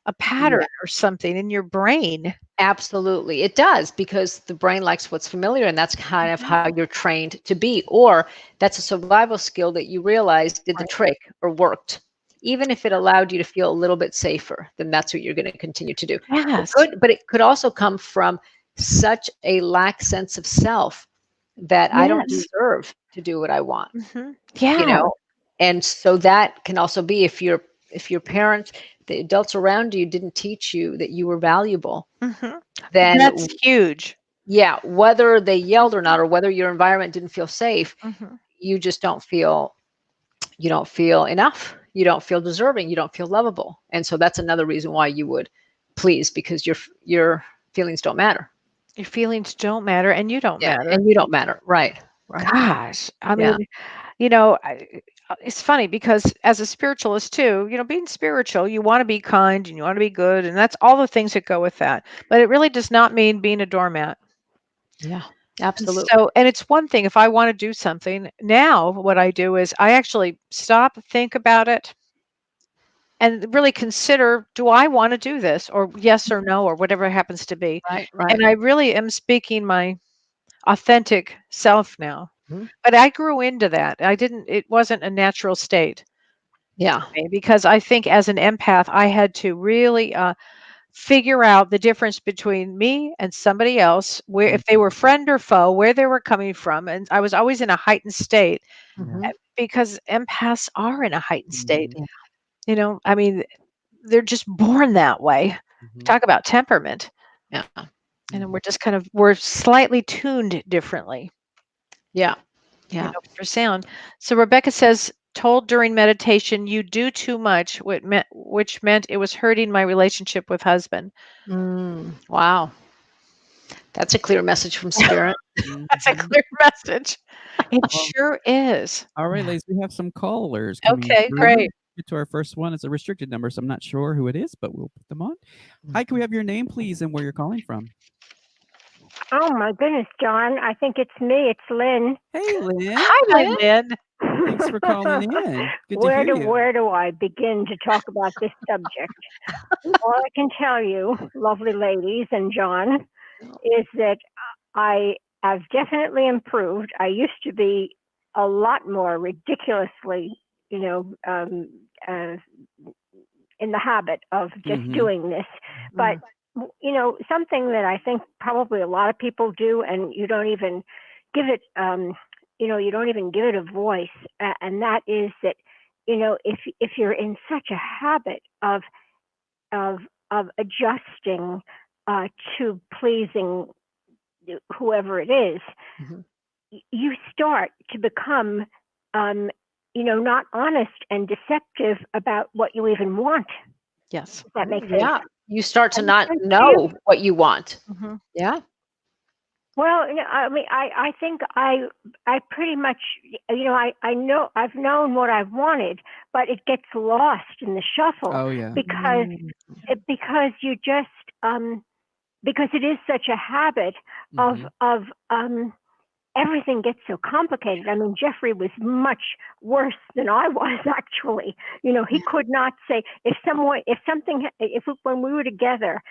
[SPEAKER 3] a pattern or something in your brain.
[SPEAKER 2] Absolutely. It does, because the brain likes what's familiar, and that's kind of
[SPEAKER 3] Mhm.
[SPEAKER 2] how you're trained to be. Or that's a survival skill that you realize did the trick or worked. Even if it allowed you to feel a little bit safer, then that's what you're going to continue to do.
[SPEAKER 3] Yes.
[SPEAKER 2] But it could also come from such a lack sense of self that I don't
[SPEAKER 3] Yes.
[SPEAKER 2] deserve to do what I want,
[SPEAKER 3] Mhm.
[SPEAKER 2] you
[SPEAKER 3] Yeah.
[SPEAKER 2] know? And so that can also be if your parents, the adults around you didn't teach you that you were valuable,
[SPEAKER 3] Mhm.
[SPEAKER 2] then
[SPEAKER 3] That's huge.
[SPEAKER 2] yeah, whether they yelled or not, or whether your environment didn't feel safe,
[SPEAKER 3] Mhm.
[SPEAKER 2] you just don't feel enough. You don't feel deserving. You don't feel lovable. And so that's another reason why you would please, because your feelings don't matter.
[SPEAKER 3] Your feelings don't matter and you don't
[SPEAKER 2] Yeah,
[SPEAKER 3] matter.
[SPEAKER 2] and you don't matter. Right. Right.
[SPEAKER 3] Gosh, I
[SPEAKER 2] Yeah.
[SPEAKER 3] mean, it's funny because as a spiritualist too, being spiritual, you want to be kind and you want to be good, and that's all the things that go with that. But it really does not mean being a doormat.
[SPEAKER 2] Yeah.
[SPEAKER 3] And
[SPEAKER 2] Absolutely.
[SPEAKER 3] so, and it's one thing if I want to do something, now what I do is I actually stop, think about it, and really consider, do I want to do this, or yes or no, or whatever it happens to be.
[SPEAKER 2] Right. Right.
[SPEAKER 3] And I really am speaking my authentic self now.
[SPEAKER 2] Mhm.
[SPEAKER 3] But I grew into that. It wasn't a natural state
[SPEAKER 2] Yeah.
[SPEAKER 3] for me because I think as an empath, I had to really figure out the difference between me and somebody else, where if they were friend or foe, where they were coming from. And I was always in a heightened state
[SPEAKER 2] Mhm.
[SPEAKER 3] because empaths are in a heightened state.
[SPEAKER 4] Mhm.
[SPEAKER 3] I mean, they're just born that way.
[SPEAKER 4] Mhm.
[SPEAKER 3] Talk about temperament.
[SPEAKER 2] Yeah.
[SPEAKER 3] And then
[SPEAKER 4] Mhm.
[SPEAKER 3] we're slightly tuned differently.
[SPEAKER 2] Yeah. Yeah.
[SPEAKER 3] For sound. So Rebecca says, told during meditation, you do too much, which meant it was hurting my relationship with husband.
[SPEAKER 2] Wow. That's a clear message from spirit.
[SPEAKER 3] That's a
[SPEAKER 4] Mhm.
[SPEAKER 3] clear message. It
[SPEAKER 4] Well,
[SPEAKER 3] sure is.
[SPEAKER 4] all right,
[SPEAKER 2] Yeah.
[SPEAKER 4] ladies, we have some callers coming
[SPEAKER 3] Okay,
[SPEAKER 4] through.
[SPEAKER 3] great.
[SPEAKER 4] Get to our first one. It's a restricted number, so I'm not sure who it is, but we'll put them on. Hi, can we have your name, please, and where you're calling from?
[SPEAKER 5] Oh my goodness, John. I think it's me. It's Lynn.
[SPEAKER 4] Hey, Lynn.
[SPEAKER 3] Hi,
[SPEAKER 2] Hi,
[SPEAKER 3] Lynn.
[SPEAKER 4] Thanks for calling in. Good to
[SPEAKER 5] where
[SPEAKER 4] hear
[SPEAKER 5] do
[SPEAKER 4] you.
[SPEAKER 5] where do I begin to talk about this subject? All I can tell you, lovely ladies and John, is that I have definitely improved. I used to be a lot more ridiculously, you know, uh, in the habit of just
[SPEAKER 4] Mhm.
[SPEAKER 5] doing this. But something that I think probably a lot of people do, and you don't even give it, you don't even give it a voice, and that is that, if you're in such a habit of of adjusting to pleasing whoever it is,
[SPEAKER 2] Mhm.
[SPEAKER 5] you start to become, not honest and deceptive about what you even want.
[SPEAKER 3] Yes.
[SPEAKER 5] If that makes any
[SPEAKER 2] Yeah.
[SPEAKER 5] sense.
[SPEAKER 2] You start to
[SPEAKER 5] That makes
[SPEAKER 2] not
[SPEAKER 5] sense to you?
[SPEAKER 2] know what you want.
[SPEAKER 3] Hmm.
[SPEAKER 2] Yeah.
[SPEAKER 5] Well, I mean, I think I pretty much, I know I've known what I've wanted, but it gets lost in the shuffle
[SPEAKER 4] Oh, yeah.
[SPEAKER 5] because because you just because it is such a habit of
[SPEAKER 4] Mhm.
[SPEAKER 5] everything gets so complicated. I mean, Jeffrey was much worse than I was actually. He could not say when we were together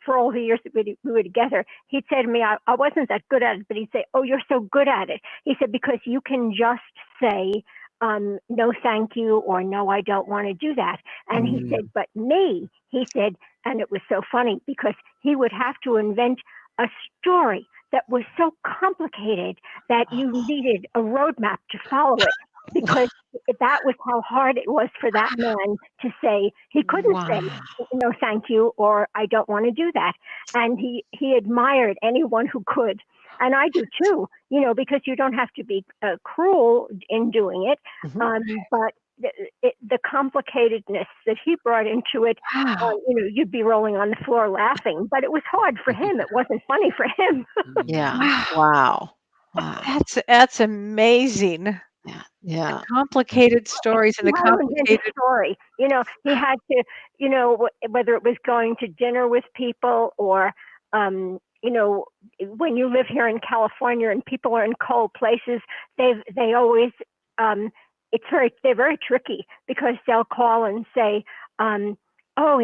[SPEAKER 5] for all the years that we were together, he'd say to me, I wasn't that good at it, but he'd say, "Oh, you're so good at it." He said, "Because you can just say, no, thank you, or no, I don't want to do that." And he said, "But me," he said, and it was so funny because he would have to invent a story that was so complicated that you needed a roadmap to follow it because that was how hard it was for that man to say. He couldn't say
[SPEAKER 2] Wow.
[SPEAKER 5] no thank you or I don't want to do that, and he admired anyone who could, and I do too, because you don't have to be cruel in doing it,
[SPEAKER 2] Mhm.
[SPEAKER 5] but the complicatedness that he brought into it,
[SPEAKER 3] Wow.
[SPEAKER 5] you'd be rolling on the floor laughing, but it was hard for him. It wasn't funny for him.
[SPEAKER 2] Yeah.
[SPEAKER 3] Wow.
[SPEAKER 2] Wow. Wow.
[SPEAKER 3] That's amazing.
[SPEAKER 2] Yeah.
[SPEAKER 3] Complicated stories and
[SPEAKER 5] He
[SPEAKER 3] the
[SPEAKER 5] had to invent a
[SPEAKER 3] complicated.
[SPEAKER 5] story. He had to, whether it was going to dinner with people or, when you live here in California and people are in cold places, they always, they're very tricky because they'll call and say, oh,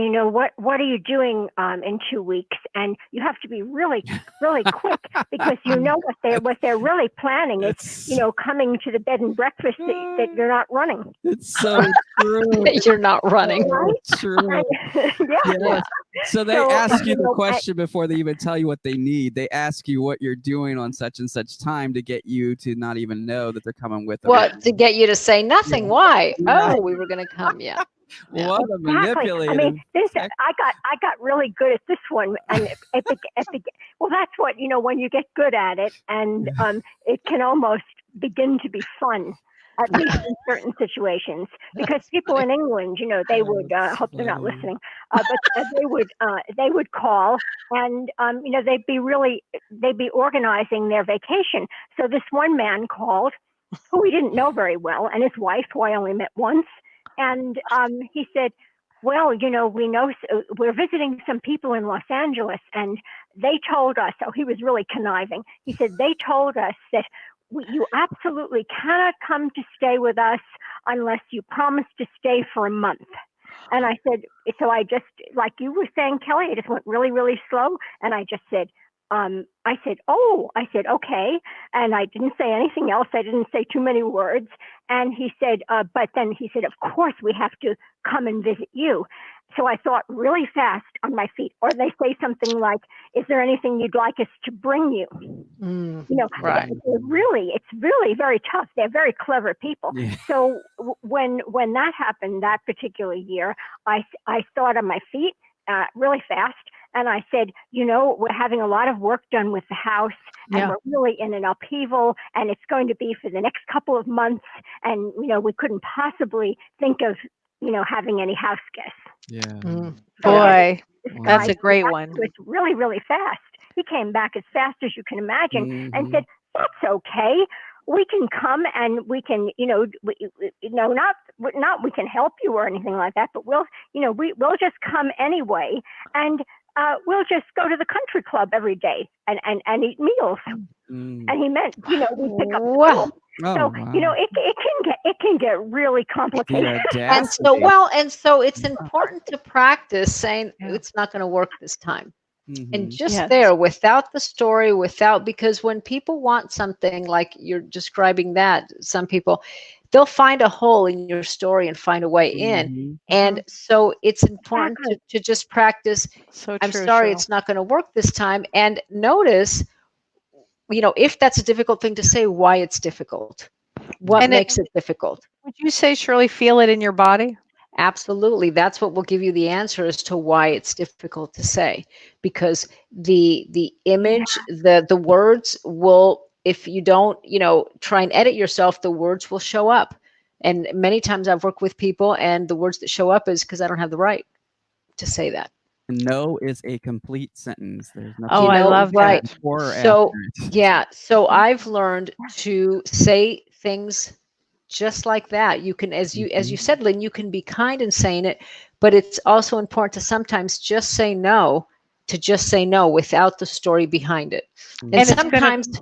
[SPEAKER 5] what are you doing in 2 weeks? And you have to be really, really quick because what they're really planning is, coming to the bed and breakfast that you're not running.
[SPEAKER 4] It's so true.
[SPEAKER 2] You're not running.
[SPEAKER 4] So true.
[SPEAKER 5] Yeah.
[SPEAKER 4] Yes. So they
[SPEAKER 5] So,
[SPEAKER 4] ask you the
[SPEAKER 5] I-
[SPEAKER 4] question before they even tell you what they need. They ask you what you're doing on such and such time to get you to not even know that they're coming with them.
[SPEAKER 2] What, to get you to say nothing? Why?
[SPEAKER 4] Right.
[SPEAKER 2] Oh, we were going to come. Yeah. Yeah.
[SPEAKER 4] What a
[SPEAKER 5] Exactly.
[SPEAKER 4] manipulative.
[SPEAKER 5] I mean, I got really good at this one, and well, that's what when you get good at it, and it can almost begin to be fun, at least in certain situations. Because people in England, they would hope they're not listening, but they would call, and they'd be organizing their vacation. So this one man called, who we didn't know very well, and his wife, who I only met once. And he said, well, we know we're visiting some people in Los Angeles, and they told us, so he was really conniving. He said, they told us that you absolutely cannot come to stay with us unless you promise to stay for a month. And I said, so I just, like you were saying, Kelly, I just went really, really slow. And I just said, I said, okay. And I didn't say anything else. I didn't say too many words. And he said, but then he said, of course we have to come and visit you. So I thought really fast on my feet, or they say something like, is there anything you'd like us to bring you?
[SPEAKER 2] Right.
[SPEAKER 5] It's really very tough. They're very clever people.
[SPEAKER 4] Yeah.
[SPEAKER 5] So when that happened that particular year, I thought on my feet really fast. And I said, we're having a lot of work done with the house, and we're really in an upheaval, and it's going to be for the next couple of months. And, we couldn't possibly think of, having any house guests.
[SPEAKER 4] Yeah.
[SPEAKER 3] Boy,
[SPEAKER 5] This
[SPEAKER 3] that's
[SPEAKER 5] guy
[SPEAKER 3] a great
[SPEAKER 5] came back
[SPEAKER 3] one.
[SPEAKER 5] to us really, really fast. He came back as fast as you can imagine and said, that's okay. We can come and we can, not we can help you or anything like that, but we'll just come anyway. And we'll just go to the country club every day and eat meals. And he meant, we pick up the bill. So, it can get really complicated.
[SPEAKER 2] And so it's important to practice saying it's not going to work this time. And just there, without the story, because when people want something like you're describing that, some people, they'll find a hole in your story and find a way in. And so it's important to just practice. I'm sorry, it's not going to work this time. And notice, if that's a difficult thing to say, why it's difficult. What makes it difficult?
[SPEAKER 3] Would you say, Shirley, feel it in your body?
[SPEAKER 2] Absolutely. That's what will give you the answer as to why it's difficult to say, because the image, the words will, if you don't, try and edit yourself, the words will show up. And many times I've worked with people and the words that show up is because I don't have the right to say that.
[SPEAKER 4] No is a complete sentence. There's nothing.
[SPEAKER 3] Oh, I love
[SPEAKER 2] right.
[SPEAKER 3] that.
[SPEAKER 2] So so I've learned to say things just like that. You can, as you said, Lynn, you can be kind in saying it, but it's also important to sometimes just say no, without the story behind it. And sometimes,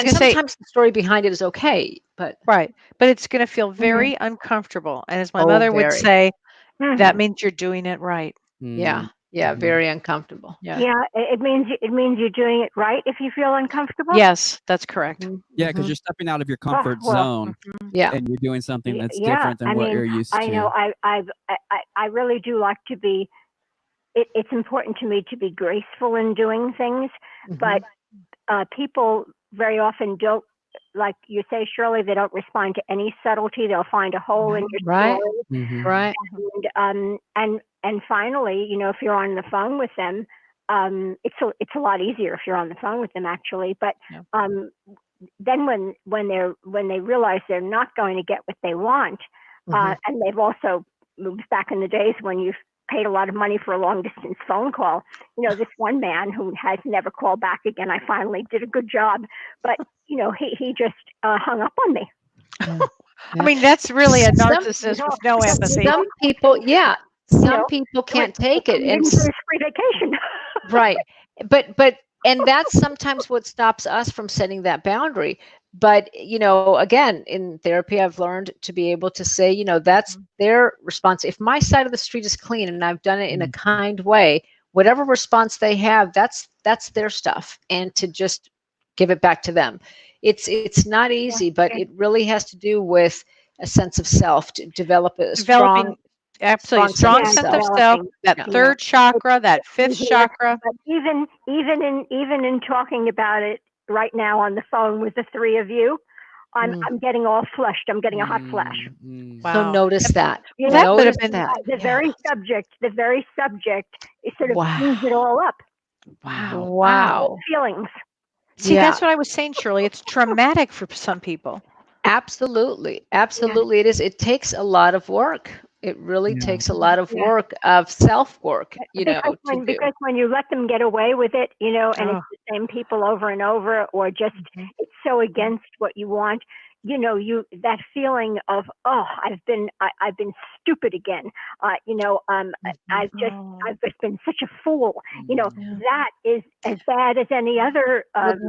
[SPEAKER 2] sometimes the story behind it is okay, but
[SPEAKER 3] but it's going to feel very uncomfortable. And as my mother would say, that means you're doing it right.
[SPEAKER 2] Very uncomfortable.
[SPEAKER 5] It means you're doing it right if you feel uncomfortable.
[SPEAKER 3] Yes, that's correct.
[SPEAKER 4] Yeah, because you're stepping out of your comfort zone. And you're doing something that's different than what you're used to.
[SPEAKER 5] I know. I really do like to be. It's important to me to be graceful in doing things, but people very often don't. Like you say, Shirley, they don't respond to any subtlety. They'll find a hole in your story.
[SPEAKER 2] Right.
[SPEAKER 5] And finally, if you're on the phone with them, it's a lot easier if you're on the phone with them, actually. But then when they realize they're not going to get what they want, and they've also moved back in the days when you've paid a lot of money for a long distance phone call. This one man who has never called back again, I finally did a good job, but he just hung up on me.
[SPEAKER 3] I mean, that's really a
[SPEAKER 2] Some-
[SPEAKER 3] narcissist with no empathy.
[SPEAKER 2] Some people, yeah, some
[SPEAKER 5] know,
[SPEAKER 2] people can't
[SPEAKER 5] Like,
[SPEAKER 2] take it,
[SPEAKER 5] he
[SPEAKER 2] and
[SPEAKER 5] didn't do his free vacation.
[SPEAKER 2] right, but and that's sometimes what stops us from setting that boundary. But again, in therapy, I've learned to be able to say, that's their response. If my side of the street is clean and I've done it in a kind way, whatever response they have, that's their stuff, and to just give it back to them. It's not easy, but it really has to do with a sense of self, to develop a
[SPEAKER 3] Developing absolutely strong sense of self, that
[SPEAKER 2] Yeah.
[SPEAKER 3] third chakra, that fifth chakra.
[SPEAKER 5] But even in talking about it right now on the phone with the three of you, I'm getting all flushed. I'm getting a hot flash.
[SPEAKER 2] So notice that.
[SPEAKER 5] You
[SPEAKER 3] That
[SPEAKER 5] know,
[SPEAKER 3] would have been
[SPEAKER 5] the very subject is sort of brings it all up.
[SPEAKER 2] Wow.
[SPEAKER 5] Feelings.
[SPEAKER 3] See, that's what I was saying, Shirley. It's traumatic for some people.
[SPEAKER 2] Absolutely. Absolutely. It is. It takes a lot of work. It really takes a lot of work, of self-work,
[SPEAKER 5] Because when you let them get away with it, and it's the same people over and over, or just it's so against what you want, that feeling of, I've been stupid again. I've just been such a fool. That is as bad as any other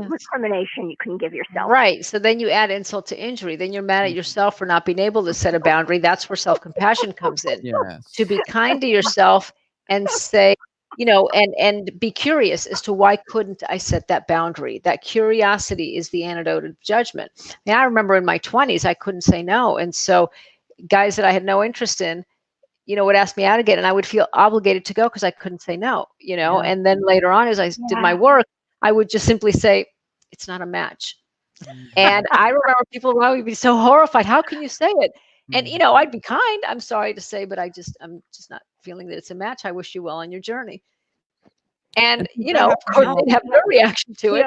[SPEAKER 5] recrimination you can give yourself.
[SPEAKER 2] Right. So then you add insult to injury. Then you're mad at yourself for not being able to set a boundary. That's where self-compassion comes in.
[SPEAKER 4] Yes.
[SPEAKER 2] To be kind to yourself and say, and be curious as to why couldn't I set that boundary? That curiosity is the antidote of judgment. I remember in my 20s, I couldn't say no. And so guys that I had no interest in, would ask me out again, and I would feel obligated to go because I couldn't say no, and then later on, as I did my work, I would just simply say, it's not a match. And I remember people would be so horrified. How can you say it? And, I'd be kind. I'm sorry to say, but I'm just not feeling that it's a match. I wish you well on your journey. And, of course, they'd have no reaction to it.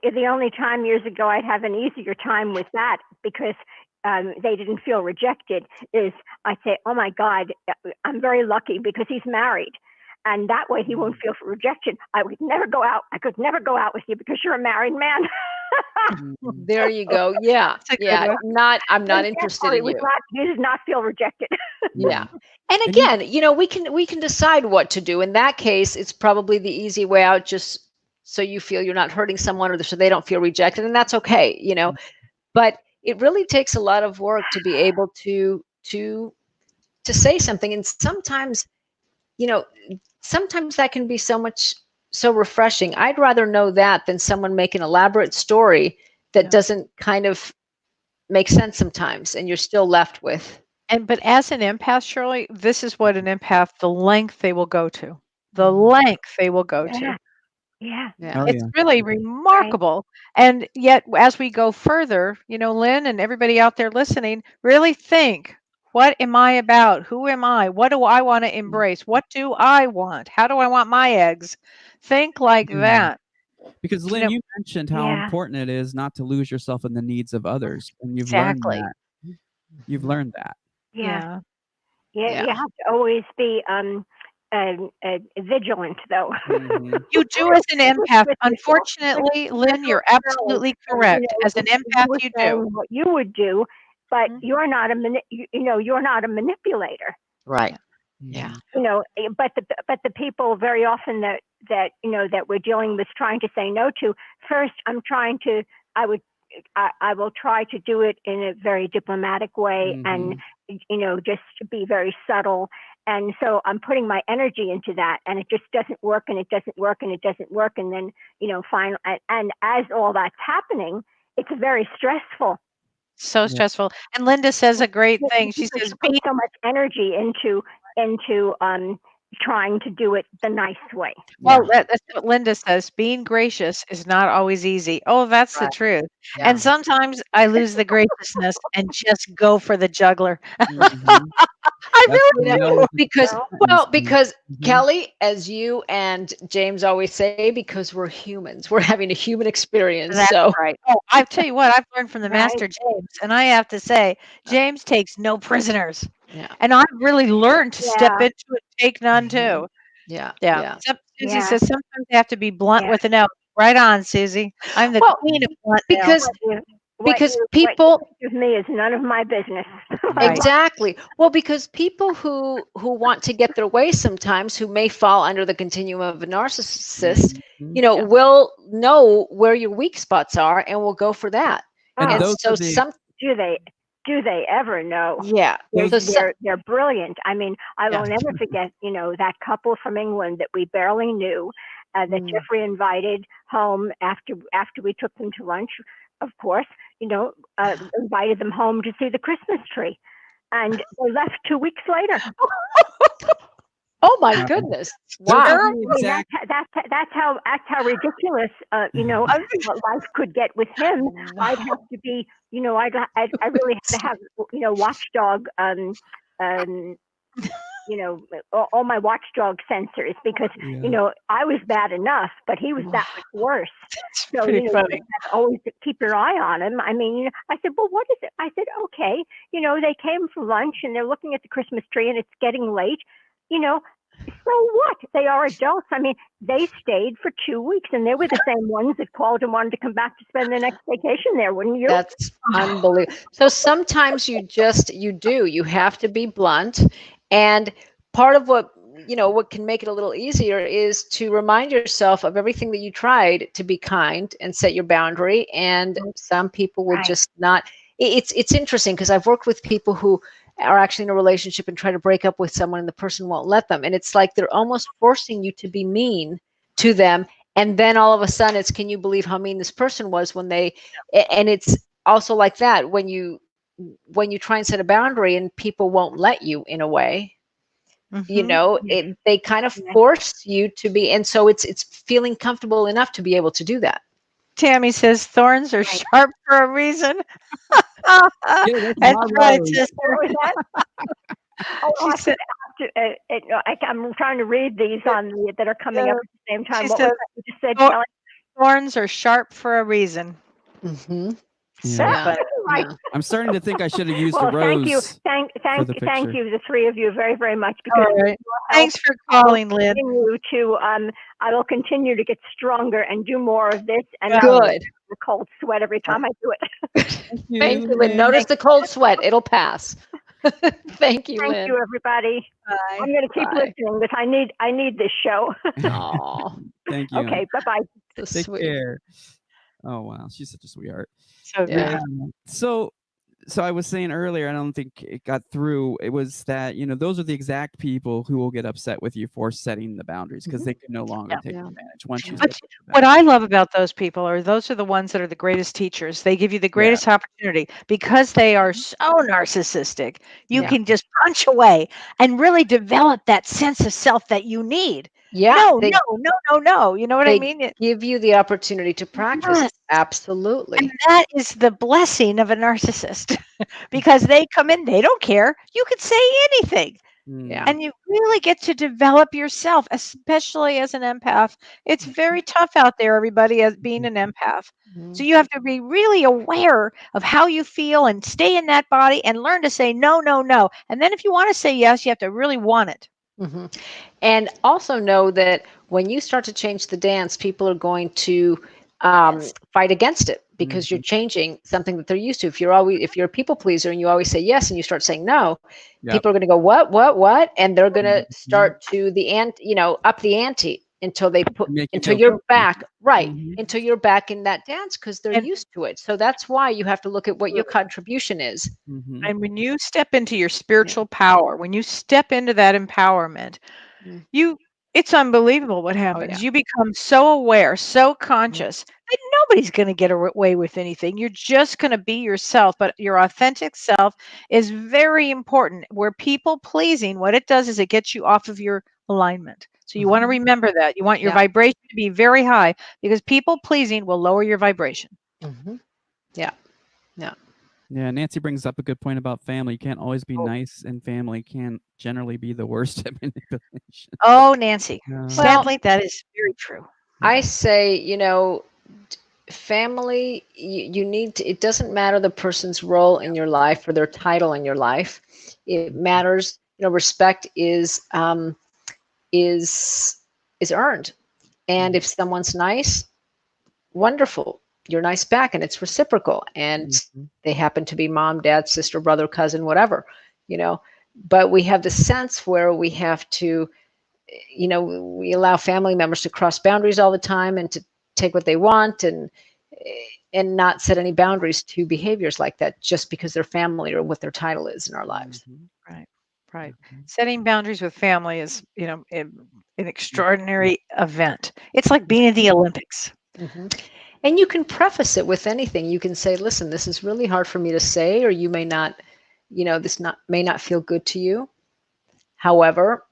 [SPEAKER 5] The only time years ago I'd have an easier time with that because they didn't feel rejected is I'd say, oh my God, I'm very lucky because he's married. And that way he won't feel rejection. I could never go out with you because you're a married man.
[SPEAKER 2] There you go. Yeah. Yeah. I'm not interested in you.
[SPEAKER 5] He does not feel rejected.
[SPEAKER 2] Yeah. And again, we can decide what to do. In that case, it's probably the easy way out, just so you feel you're not hurting someone or so they don't feel rejected. And that's okay, but it really takes a lot of work to be able to say something. And sometimes, sometimes that can be so refreshing. I'd rather know that than someone make an elaborate story that doesn't kind of make sense sometimes, and you're still left with.
[SPEAKER 3] But as an empath, Shirley, this is what an empath, the length they will go to. The length they will go to.
[SPEAKER 5] Yeah.
[SPEAKER 3] It's really remarkable. And yet, as we go further, Lynn and everybody out there listening, really think, what am I about? Who am I? What do I want to embrace? What do I want? How do I want my eggs? Think like that.
[SPEAKER 4] Because Lynn, you mentioned how important it is not to lose yourself in the needs of others. And you've learned that. You've learned that.
[SPEAKER 5] Yeah. You have to always be vigilant, though.
[SPEAKER 3] You do as an empath. Unfortunately, Lynn, you're absolutely correct. As an empath, you do
[SPEAKER 5] what you would do, but you're not you're not a manipulator.
[SPEAKER 2] Right. Yeah.
[SPEAKER 5] But the people very often that we're dealing with trying to say no to. First, I will try to do it in a very diplomatic way and just be very subtle. And so I'm putting my energy into that, and it just doesn't work, and it doesn't work, and it doesn't work. And then, finally, and as all that's happening, it's very stressful.
[SPEAKER 3] So stressful. And Linda says a great thing. She says,
[SPEAKER 5] put so much energy into trying to do it the nice way.
[SPEAKER 3] Well, that's what Linda says. Being gracious is not always easy. Oh, that's the truth.
[SPEAKER 2] Yeah.
[SPEAKER 3] And sometimes I lose the graciousness and just go for the juggler. I really do.
[SPEAKER 2] Because Kelly, as you and James always say, because we're humans, we're having a human experience.
[SPEAKER 3] That's
[SPEAKER 2] so
[SPEAKER 3] right. Oh, I tell you what, I've learned from the master James, and I have to say, James takes no prisoners.
[SPEAKER 2] Yeah.
[SPEAKER 3] And I've really learned to step into it, take none too.
[SPEAKER 2] Yeah.
[SPEAKER 3] Susie says sometimes you have to be blunt with an L. Right on, Susie. I'm the queen of blunt
[SPEAKER 2] because because
[SPEAKER 5] what
[SPEAKER 2] people
[SPEAKER 5] with me is none of my business.
[SPEAKER 3] Right.
[SPEAKER 2] exactly. Well, because people who want to get their way sometimes, who may fall under the continuum of a narcissist,
[SPEAKER 4] Mhm.
[SPEAKER 2] you know,
[SPEAKER 3] Yeah.
[SPEAKER 2] will know where your weak spots are and will go for that.
[SPEAKER 4] And
[SPEAKER 5] Oh,
[SPEAKER 2] And
[SPEAKER 4] those
[SPEAKER 2] so
[SPEAKER 4] are the
[SPEAKER 2] some,
[SPEAKER 5] do they ever know?
[SPEAKER 2] yeah.
[SPEAKER 5] They're,
[SPEAKER 2] So some,
[SPEAKER 5] they're brilliant. I mean, I
[SPEAKER 2] Yeah.
[SPEAKER 5] will never forget, that couple from England that we barely knew, that
[SPEAKER 2] Mm.
[SPEAKER 5] Jeffrey invited home after we took them to lunch. Of course, invited them home to see the Christmas tree, and they left 2 weeks later.
[SPEAKER 2] oh my
[SPEAKER 4] Wow.
[SPEAKER 2] goodness.
[SPEAKER 4] Those are
[SPEAKER 2] Wow.
[SPEAKER 4] the
[SPEAKER 5] I mean,
[SPEAKER 4] exact
[SPEAKER 5] that's how ridiculous, life could get with him. I'd have to be, I really have to have, watchdog, all my watchdog sensors, because
[SPEAKER 4] yeah.
[SPEAKER 5] I was bad enough, but he was that much worse.
[SPEAKER 3] It's
[SPEAKER 5] So
[SPEAKER 3] pretty
[SPEAKER 5] you
[SPEAKER 3] funny.
[SPEAKER 5] have to always keep your eye on him. I mean, I said, well, what is it? I said, okay, they came for lunch and they're looking at the Christmas tree and it's getting late. So what? They are adults. I mean, they stayed for 2 weeks, and they were the same ones that called and wanted to come back to spend their next vacation there, wouldn't you?
[SPEAKER 2] That's unbelievable. So sometimes you have to be blunt. And part of what can make it a little easier is to remind yourself of everything that you tried to be kind and set your boundary. And some people will
[SPEAKER 5] Right.
[SPEAKER 2] just not. It's interesting because I've worked with people who are actually in a relationship and try to break up with someone and the person won't let them. And it's like they're almost forcing you to be mean to them. And then all of a sudden it's, can you believe how mean this person was when they, and it's also like that when you try and set a boundary and people won't let you in a way,
[SPEAKER 3] Mhm.
[SPEAKER 2] they kind of
[SPEAKER 5] Yeah.
[SPEAKER 2] force you to be. And so it's feeling comfortable enough to be able to do that.
[SPEAKER 3] Tammy says thorns are
[SPEAKER 5] Right.
[SPEAKER 3] sharp for a reason.
[SPEAKER 4] Yeah, that's
[SPEAKER 3] That's
[SPEAKER 4] my
[SPEAKER 3] right,
[SPEAKER 4] rose.
[SPEAKER 3] sister.
[SPEAKER 5] What was that? Oh,
[SPEAKER 3] She
[SPEAKER 5] I
[SPEAKER 3] said,
[SPEAKER 5] I'm trying to read these that are coming up at the same time.
[SPEAKER 3] she
[SPEAKER 5] What
[SPEAKER 3] said,
[SPEAKER 5] was that you just said,
[SPEAKER 3] "Thor-
[SPEAKER 5] Kelly?
[SPEAKER 3] thorns are sharp for a reason."
[SPEAKER 2] Mm-hmm.
[SPEAKER 3] So
[SPEAKER 4] Yeah.
[SPEAKER 3] funny.
[SPEAKER 5] Right.
[SPEAKER 4] I'm starting to think I should have used
[SPEAKER 5] Well,
[SPEAKER 4] a rose
[SPEAKER 5] thank
[SPEAKER 4] for the
[SPEAKER 5] thank
[SPEAKER 4] picture.
[SPEAKER 5] you, the three of you, very, very much, because
[SPEAKER 3] All right.
[SPEAKER 5] your help
[SPEAKER 3] Thanks for calling,
[SPEAKER 5] will
[SPEAKER 3] Lynn.
[SPEAKER 5] continue to, I will continue to get stronger and do more of this, and
[SPEAKER 3] Yeah.
[SPEAKER 5] not
[SPEAKER 2] Good.
[SPEAKER 5] the cold sweat every time I do it.
[SPEAKER 2] Thank you, Lynn.
[SPEAKER 4] Lynn.
[SPEAKER 2] Notice the cold sweat. It'll pass. Thank you,
[SPEAKER 5] Thank
[SPEAKER 2] Lynn.
[SPEAKER 5] you, everybody.
[SPEAKER 3] Bye.
[SPEAKER 5] I'm going to keep
[SPEAKER 2] Bye.
[SPEAKER 5] listening because I need this show.
[SPEAKER 2] Aw,
[SPEAKER 4] Thank you.
[SPEAKER 5] Okay, bye bye.
[SPEAKER 2] so
[SPEAKER 4] Take
[SPEAKER 2] sweet.
[SPEAKER 4] care. Oh wow, she's such a sweetheart.
[SPEAKER 3] So
[SPEAKER 2] Yeah.
[SPEAKER 3] great.
[SPEAKER 4] So I was saying earlier, I don't think it got through. It was that those are the exact people who will get upset with you for setting the boundaries because they can no longer
[SPEAKER 3] Yeah.
[SPEAKER 4] take
[SPEAKER 2] Yeah.
[SPEAKER 4] advantage once you.
[SPEAKER 3] But
[SPEAKER 4] set the
[SPEAKER 3] what
[SPEAKER 4] boundaries.
[SPEAKER 3] I love about those people are those are the ones that are the greatest teachers. They give you the greatest opportunity because they are so narcissistic. You
[SPEAKER 2] Yeah.
[SPEAKER 3] can just punch away and really develop that sense of self that you need.
[SPEAKER 2] Yeah.
[SPEAKER 3] No,
[SPEAKER 2] They,
[SPEAKER 3] no, no, no, no. You know what I
[SPEAKER 2] they
[SPEAKER 3] mean?
[SPEAKER 2] give you the opportunity to practice.
[SPEAKER 3] Yes.
[SPEAKER 2] Absolutely.
[SPEAKER 3] And that is the blessing of a narcissist because they come in, they don't care. You could say anything.
[SPEAKER 2] Yeah.
[SPEAKER 3] And you really get to develop yourself, especially as an empath. It's very tough out there, everybody, as being an empath. So
[SPEAKER 2] Mhm.
[SPEAKER 3] you have to be really aware of how you feel and stay in that body and learn to say no, no, no. And then if you want to say yes, you have to really want it.
[SPEAKER 2] Mhm. And also know that when you start to change the dance, people are going to
[SPEAKER 3] Yes.
[SPEAKER 2] fight against it because you're changing something that they're used to. If you're a people pleaser and you always say yes and you start saying no,
[SPEAKER 4] Yep.
[SPEAKER 2] people are going to go what, and they're going to
[SPEAKER 4] Mhm.
[SPEAKER 2] start to up the ante until they put
[SPEAKER 4] Make you
[SPEAKER 2] until
[SPEAKER 4] feel
[SPEAKER 2] you're
[SPEAKER 4] guilty.
[SPEAKER 2] back right
[SPEAKER 4] Mhm.
[SPEAKER 2] until you're back in that dance because they're
[SPEAKER 3] And
[SPEAKER 2] used to it. So that's why you have to look at what your contribution is.
[SPEAKER 4] Mhm.
[SPEAKER 3] And when you step into your spiritual power, when you step into that empowerment,
[SPEAKER 2] Mm.
[SPEAKER 3] it's unbelievable what happens. You become so aware, so conscious that nobody's going to get away with anything. You're just going to be yourself, but your authentic self is very important. Where people pleasing, what it does is it gets you off of your alignment. So you want to remember that. You want your
[SPEAKER 2] Yeah.
[SPEAKER 3] vibration to be very high because people pleasing will lower your vibration.
[SPEAKER 2] Mhm. Yeah.
[SPEAKER 4] Yeah, Nancy brings up a good point about family. You can't always be
[SPEAKER 3] Oh.
[SPEAKER 4] nice, and family can generally be the worst at manipulation.
[SPEAKER 3] Oh, Nancy.
[SPEAKER 4] Yeah.
[SPEAKER 3] Sadly, that is very true.
[SPEAKER 2] I say, family, you need to, it doesn't matter the person's role in your life or their title in your life. It matters, respect is earned. And if someone's nice, wonderful. you're nice back, and it's reciprocal, and
[SPEAKER 4] Mhm.
[SPEAKER 2] they happen to be mom, dad, sister, brother, cousin, whatever, you know. But we have the sense where we have to, we allow family members to cross boundaries all the time and to take what they want, and not set any boundaries to behaviors like that just because they're family or what their title is in our lives.
[SPEAKER 4] Mhm.
[SPEAKER 3] Right. Right.
[SPEAKER 4] Mhm.
[SPEAKER 3] Setting boundaries with family is, an extraordinary event. It's like being in the Olympics.
[SPEAKER 2] Hmm. And you can preface it with anything. You can say, listen, this is really hard for me to say, or you may not, this may not feel good to you. However,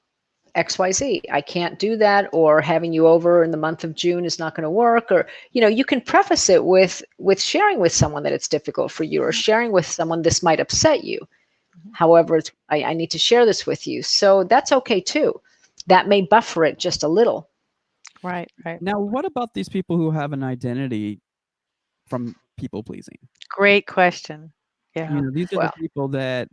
[SPEAKER 2] XYZ, I can't do that, or having you over in the month of June is not going to work. Or, you can preface it with sharing with someone that it's difficult for you, or sharing with someone this might upset you.
[SPEAKER 3] Mhm.
[SPEAKER 2] However, I need to share this with you. So that's okay too. That may buffer it just a little.
[SPEAKER 3] Right. Right.
[SPEAKER 4] Now, what about these people who have an identity from people pleasing?
[SPEAKER 3] Great question.
[SPEAKER 4] You
[SPEAKER 3] Yeah.
[SPEAKER 4] know, these are the
[SPEAKER 2] Well,
[SPEAKER 4] people that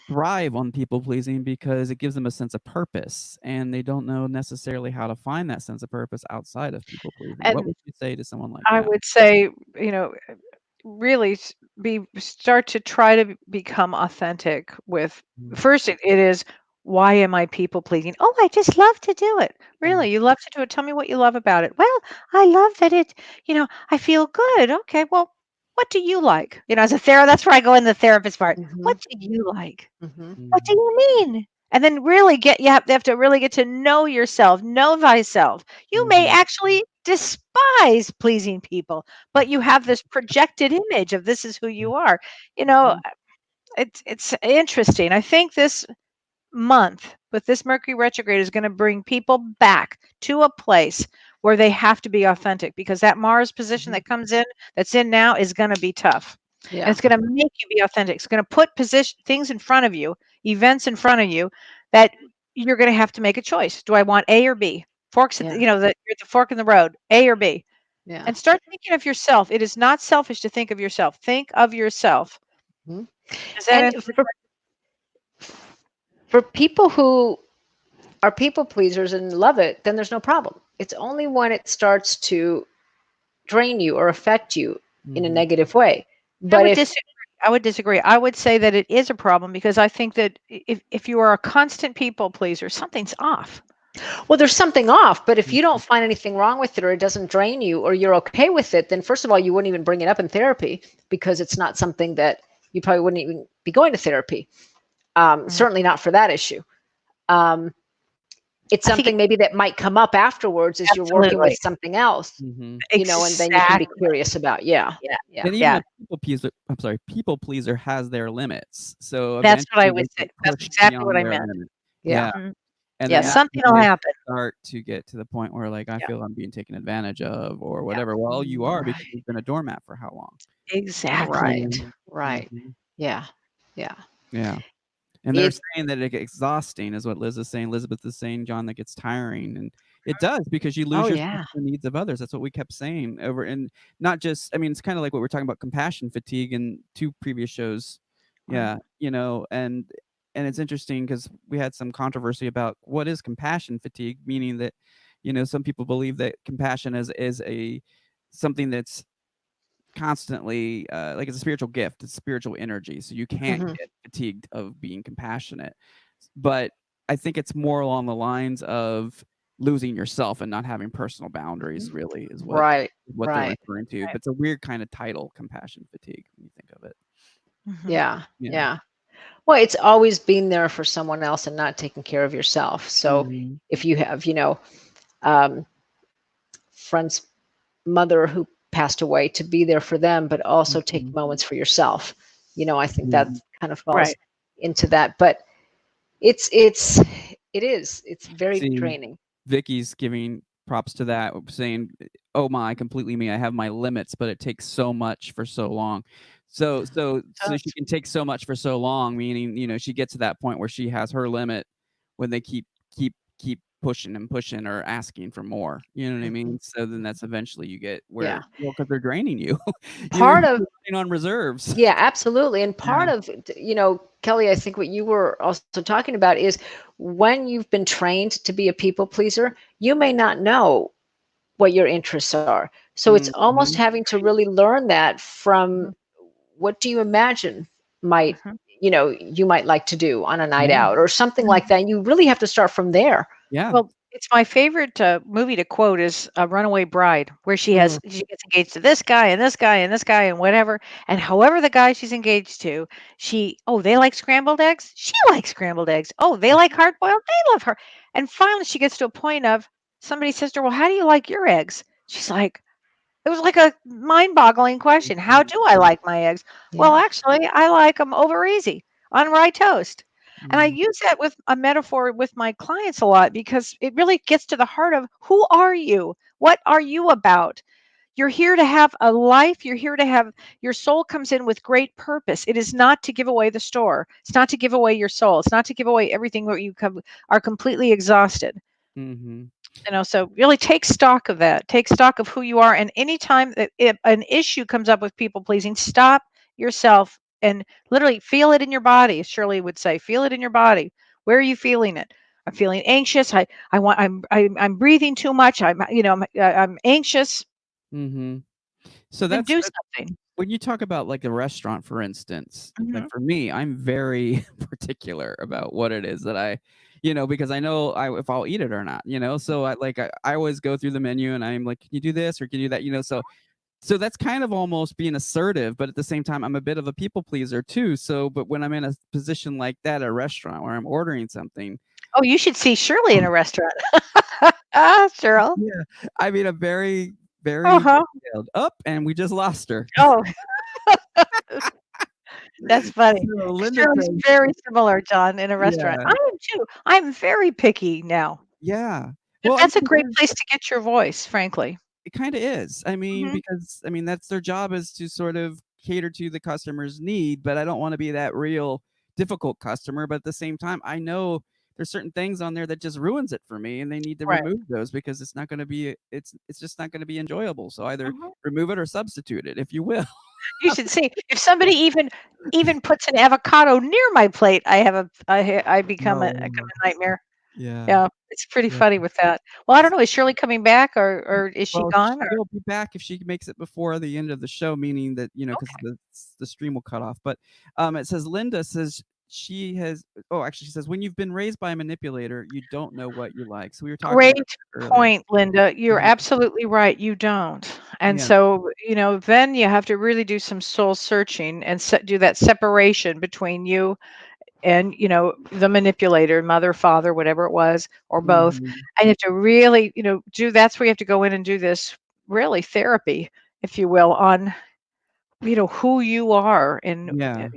[SPEAKER 4] thrive on people pleasing because it gives them a sense of purpose, and they don't know necessarily how to find that sense of purpose outside of people pleasing. What
[SPEAKER 3] And
[SPEAKER 4] would you say to someone like
[SPEAKER 3] I
[SPEAKER 4] that?
[SPEAKER 3] would say, really start to try to become authentic with
[SPEAKER 4] Mhm.
[SPEAKER 3] first it is, why am I people pleasing? Oh, I just love to do it.
[SPEAKER 4] Mm.
[SPEAKER 3] Really, you love to do it. Tell me what you love about it. Well, I love that I feel good. Okay, well, what do you like? As a therapist, that's where I go in the therapist part.
[SPEAKER 2] hmm
[SPEAKER 3] What do you like?
[SPEAKER 2] hmm
[SPEAKER 3] What do
[SPEAKER 4] Mhm.
[SPEAKER 3] you mean? And then really you have to really get to know yourself, know thyself. You may
[SPEAKER 4] Mhm.
[SPEAKER 3] actually despise pleasing people, but you have this projected image of this is who you are. You know,
[SPEAKER 2] Mhm.
[SPEAKER 3] it's interesting. I think this month with this Mercury retrograde is going to bring people back to a place where they have to be authentic, because that Mars position
[SPEAKER 2] Mhm.
[SPEAKER 3] that comes in, that's in now, is going to be tough. And
[SPEAKER 2] Yeah.
[SPEAKER 3] it's going to make you be authentic. It's going to put things in front of you, events in front of you, that you're going to have to make a choice. Do I want A or B? Forks at
[SPEAKER 2] Yeah.
[SPEAKER 3] you're at the fork in the road, A or B.
[SPEAKER 2] Yeah.
[SPEAKER 3] And start thinking of yourself. It is not selfish to think of yourself. Think of yourself.
[SPEAKER 2] Mhm.
[SPEAKER 3] Does that
[SPEAKER 2] And
[SPEAKER 3] answer the
[SPEAKER 2] for people who are people pleasers and love it, then there's no problem. It's only when it starts to drain you or affect you in a
[SPEAKER 4] Mhm.
[SPEAKER 2] negative way.
[SPEAKER 3] I
[SPEAKER 2] But
[SPEAKER 3] would
[SPEAKER 2] if
[SPEAKER 3] disagree. I would disagree. I would say that it is a problem, because I think that if you are a constant people pleaser, something's off.
[SPEAKER 2] Well, there's something off, but if you don't
[SPEAKER 4] Mhm.
[SPEAKER 2] find anything wrong with it, or it doesn't drain you, or you're okay with it, then first of all, you wouldn't even bring it up in therapy, because it's not something that you probably wouldn't even be going to therapy.
[SPEAKER 3] Mm.
[SPEAKER 2] Certainly not for that issue. Um, it's
[SPEAKER 3] I think
[SPEAKER 2] something maybe that might come up afterwards as you're working with
[SPEAKER 3] absolutely.
[SPEAKER 2] something else,
[SPEAKER 4] Mhm.
[SPEAKER 2] and then you can be
[SPEAKER 3] Exactly.
[SPEAKER 2] curious about. Yeah,
[SPEAKER 3] Yeah.
[SPEAKER 2] yeah,
[SPEAKER 4] And even
[SPEAKER 3] Yeah.
[SPEAKER 4] a people pleaser has their limits. So
[SPEAKER 3] That's what I
[SPEAKER 4] eventually
[SPEAKER 3] would
[SPEAKER 4] they
[SPEAKER 3] say.
[SPEAKER 4] get
[SPEAKER 3] That's
[SPEAKER 4] pushed
[SPEAKER 3] exactly what
[SPEAKER 4] beyond
[SPEAKER 3] I
[SPEAKER 4] their
[SPEAKER 3] meant.
[SPEAKER 4] limit.
[SPEAKER 2] yeah,
[SPEAKER 4] Yeah.
[SPEAKER 3] Mhm.
[SPEAKER 4] And
[SPEAKER 3] Yeah.
[SPEAKER 4] then that's
[SPEAKER 3] Something
[SPEAKER 4] when
[SPEAKER 3] will
[SPEAKER 4] they
[SPEAKER 3] happen.
[SPEAKER 4] start to get to the point where, like, I
[SPEAKER 3] Yeah.
[SPEAKER 4] feel I'm being taken advantage of or
[SPEAKER 3] Yeah.
[SPEAKER 4] whatever. Well, you are, because
[SPEAKER 2] right,
[SPEAKER 4] you've been a doormat for how long?
[SPEAKER 2] right,
[SPEAKER 3] Exactly.
[SPEAKER 4] Mhm.
[SPEAKER 2] right.
[SPEAKER 4] Mhm.
[SPEAKER 2] Yeah, yeah.
[SPEAKER 4] Yeah. And they're
[SPEAKER 2] It.
[SPEAKER 4] saying that it gets exhausting is what Liz is saying. Elizabeth is saying, John, that gets tiring. And it does, because you
[SPEAKER 2] Oh
[SPEAKER 4] lose yourself
[SPEAKER 2] yeah.
[SPEAKER 4] in the needs of others. That's what we kept saying over. And not just, I mean, it's kind of like what we're talking about compassion fatigue in 2 previous shows.
[SPEAKER 3] Right.
[SPEAKER 4] Yeah. And it's interesting because we had some controversy about what is compassion fatigue, meaning that, some people believe that compassion is a something that's constantly like it's a spiritual gift, it's spiritual energy, so you can't
[SPEAKER 2] Hmm.
[SPEAKER 4] get fatigued of being compassionate. But I think it's more along the lines of losing yourself and not having personal boundaries, really, is
[SPEAKER 2] Right,
[SPEAKER 4] what they're
[SPEAKER 2] right.
[SPEAKER 4] referring to.
[SPEAKER 3] Right.
[SPEAKER 4] But it's a weird kind of title, compassion fatigue, when you think of it.
[SPEAKER 3] Mhm.
[SPEAKER 2] Yeah,
[SPEAKER 4] Yeah.
[SPEAKER 2] yeah. Well, it's always being there for someone else and not taking care of yourself. So
[SPEAKER 4] Mhm.
[SPEAKER 2] if you have, um, friends, mother who passed away, to be there for them, but also take
[SPEAKER 4] Mhm.
[SPEAKER 2] moments for yourself. I think that
[SPEAKER 4] Yeah.
[SPEAKER 2] kind of falls
[SPEAKER 3] Right.
[SPEAKER 2] into that. But it's very
[SPEAKER 4] See,
[SPEAKER 2] draining.
[SPEAKER 4] Vicky's giving props to that, saying, "Oh my, completely me. I have my limits, but it takes so much for so long." So she
[SPEAKER 3] Does.
[SPEAKER 4] can take so much for so long, meaning, she gets to that point where she has her limit when they keep pushing and pushing or asking for more. You know what I
[SPEAKER 2] Mhm.
[SPEAKER 4] mean? So then that's eventually you get
[SPEAKER 2] Yeah.
[SPEAKER 4] where, well, because they're draining you. You're
[SPEAKER 2] Part of
[SPEAKER 4] running on reserves.
[SPEAKER 2] Yeah, absolutely. And
[SPEAKER 4] Yeah.
[SPEAKER 2] part of, Kelly, I think what you were also talking about is when you've been trained to be a people pleaser, you may not know what your interests are. So it's almost
[SPEAKER 4] Mhm.
[SPEAKER 2] having to really learn that from
[SPEAKER 3] Mhm.
[SPEAKER 2] what do you imagine might,
[SPEAKER 3] Mhm.
[SPEAKER 2] you might like to do on a night
[SPEAKER 4] Yeah.
[SPEAKER 2] out or something
[SPEAKER 3] Mhm.
[SPEAKER 2] like that. And you really have to start from there.
[SPEAKER 4] Yeah.
[SPEAKER 3] Well, it's my favorite movie to quote is Runaway Bride, where she
[SPEAKER 2] Mm,
[SPEAKER 3] gets engaged to this guy and this guy and this guy and whatever, and however the guy she's engaged to, they like scrambled eggs, she likes scrambled eggs. Oh, they like hard boiled, they love her. And finally, she gets to a point of somebody says to her, "Well, how do you like your eggs?" She's like, it was like a mind-boggling question. How do I like my eggs? Well,
[SPEAKER 2] yeah.
[SPEAKER 3] actually, I like them over easy on rye toast. And I
[SPEAKER 4] Mhm.
[SPEAKER 3] use that with a metaphor with my clients a lot because it really gets to the heart of who are you? What are you about? You're here to have a life. You're here to have your soul comes in with great purpose. It is not to give away the store. It's not to give away your soul. It's not to give away everything where are completely exhausted.
[SPEAKER 4] Mhm.
[SPEAKER 3] So really take stock of that. Take stock of who you are. And anytime that if an issue comes up with people pleasing, stop yourself and literally feel it in your body. As Shirley would say, feel it in your body. Where are you feeling it? I'm feeling anxious. I'm breathing too much. I'm anxious.
[SPEAKER 4] Mhm. So
[SPEAKER 3] Then
[SPEAKER 4] that's
[SPEAKER 3] do
[SPEAKER 4] that
[SPEAKER 3] something.
[SPEAKER 4] when you talk about, like, a restaurant, for instance, like,
[SPEAKER 3] Mhm.
[SPEAKER 4] for me, I'm very particular about what it is that because I know if I'll eat it or not, so I always go through the menu and I'm like, "Can you do this or can you do that?" So that's kind of almost being assertive, but at the same time, I'm a bit of a people pleaser too, but when I'm in a position like that at a restaurant where I'm ordering something.
[SPEAKER 3] Oh, you should see Shirley in a restaurant. Cheryl.
[SPEAKER 4] Yeah, I mean, I'm very, very
[SPEAKER 3] Uh-huh.
[SPEAKER 4] detailed. Up, and we just lost her.
[SPEAKER 3] Oh, that's funny.
[SPEAKER 4] So Linda
[SPEAKER 3] Shirley's
[SPEAKER 4] says
[SPEAKER 3] very similar, John, in a restaurant.
[SPEAKER 4] yeah,
[SPEAKER 3] I am too. I'm very picky now.
[SPEAKER 4] yeah.
[SPEAKER 3] But
[SPEAKER 4] Well, I
[SPEAKER 3] that's a
[SPEAKER 4] mean,
[SPEAKER 3] great place to get your voice, frankly.
[SPEAKER 4] it kinda is. I mean,
[SPEAKER 3] Mhm.
[SPEAKER 4] because, that's their job is to sort of cater to the customer's need, but I don't wanna be that real difficult customer, but at the same time, I know there's certain things on there that just ruins it for me, and they need to
[SPEAKER 3] Right.
[SPEAKER 4] remove those because it's just not gonna be enjoyable, so either
[SPEAKER 3] Mhm.
[SPEAKER 4] remove it or substitute it, if you will.
[SPEAKER 3] You should see if somebody even puts an avocado near my plate, I become a
[SPEAKER 4] No.
[SPEAKER 3] kind of a nightmare.
[SPEAKER 4] Yeah,
[SPEAKER 3] Yeah, it's pretty
[SPEAKER 4] yeah.
[SPEAKER 3] funny with that. Well, I don't know, is Shirley coming back or is she
[SPEAKER 4] Well,
[SPEAKER 3] gone or
[SPEAKER 4] she'll be back if she makes it before the end of the show, meaning that, because
[SPEAKER 3] okay.
[SPEAKER 4] the stream will cut off. But, it says Linda says she has actually, she says, "When you've been raised by a manipulator, you don't know what you like." So we were talking about
[SPEAKER 3] Great
[SPEAKER 4] that earlier.
[SPEAKER 3] point, Linda. You're
[SPEAKER 4] Mhm.
[SPEAKER 3] absolutely right. You don't. And
[SPEAKER 4] Yeah.
[SPEAKER 3] so, then you have to really do some soul searching and do that separation between you and, the manipulator, mother, father, whatever it was, or both.
[SPEAKER 4] Mhm.
[SPEAKER 3] And you have to really, that's where you have to go in and do this really therapy, if you will, on, who you are
[SPEAKER 4] Yeah.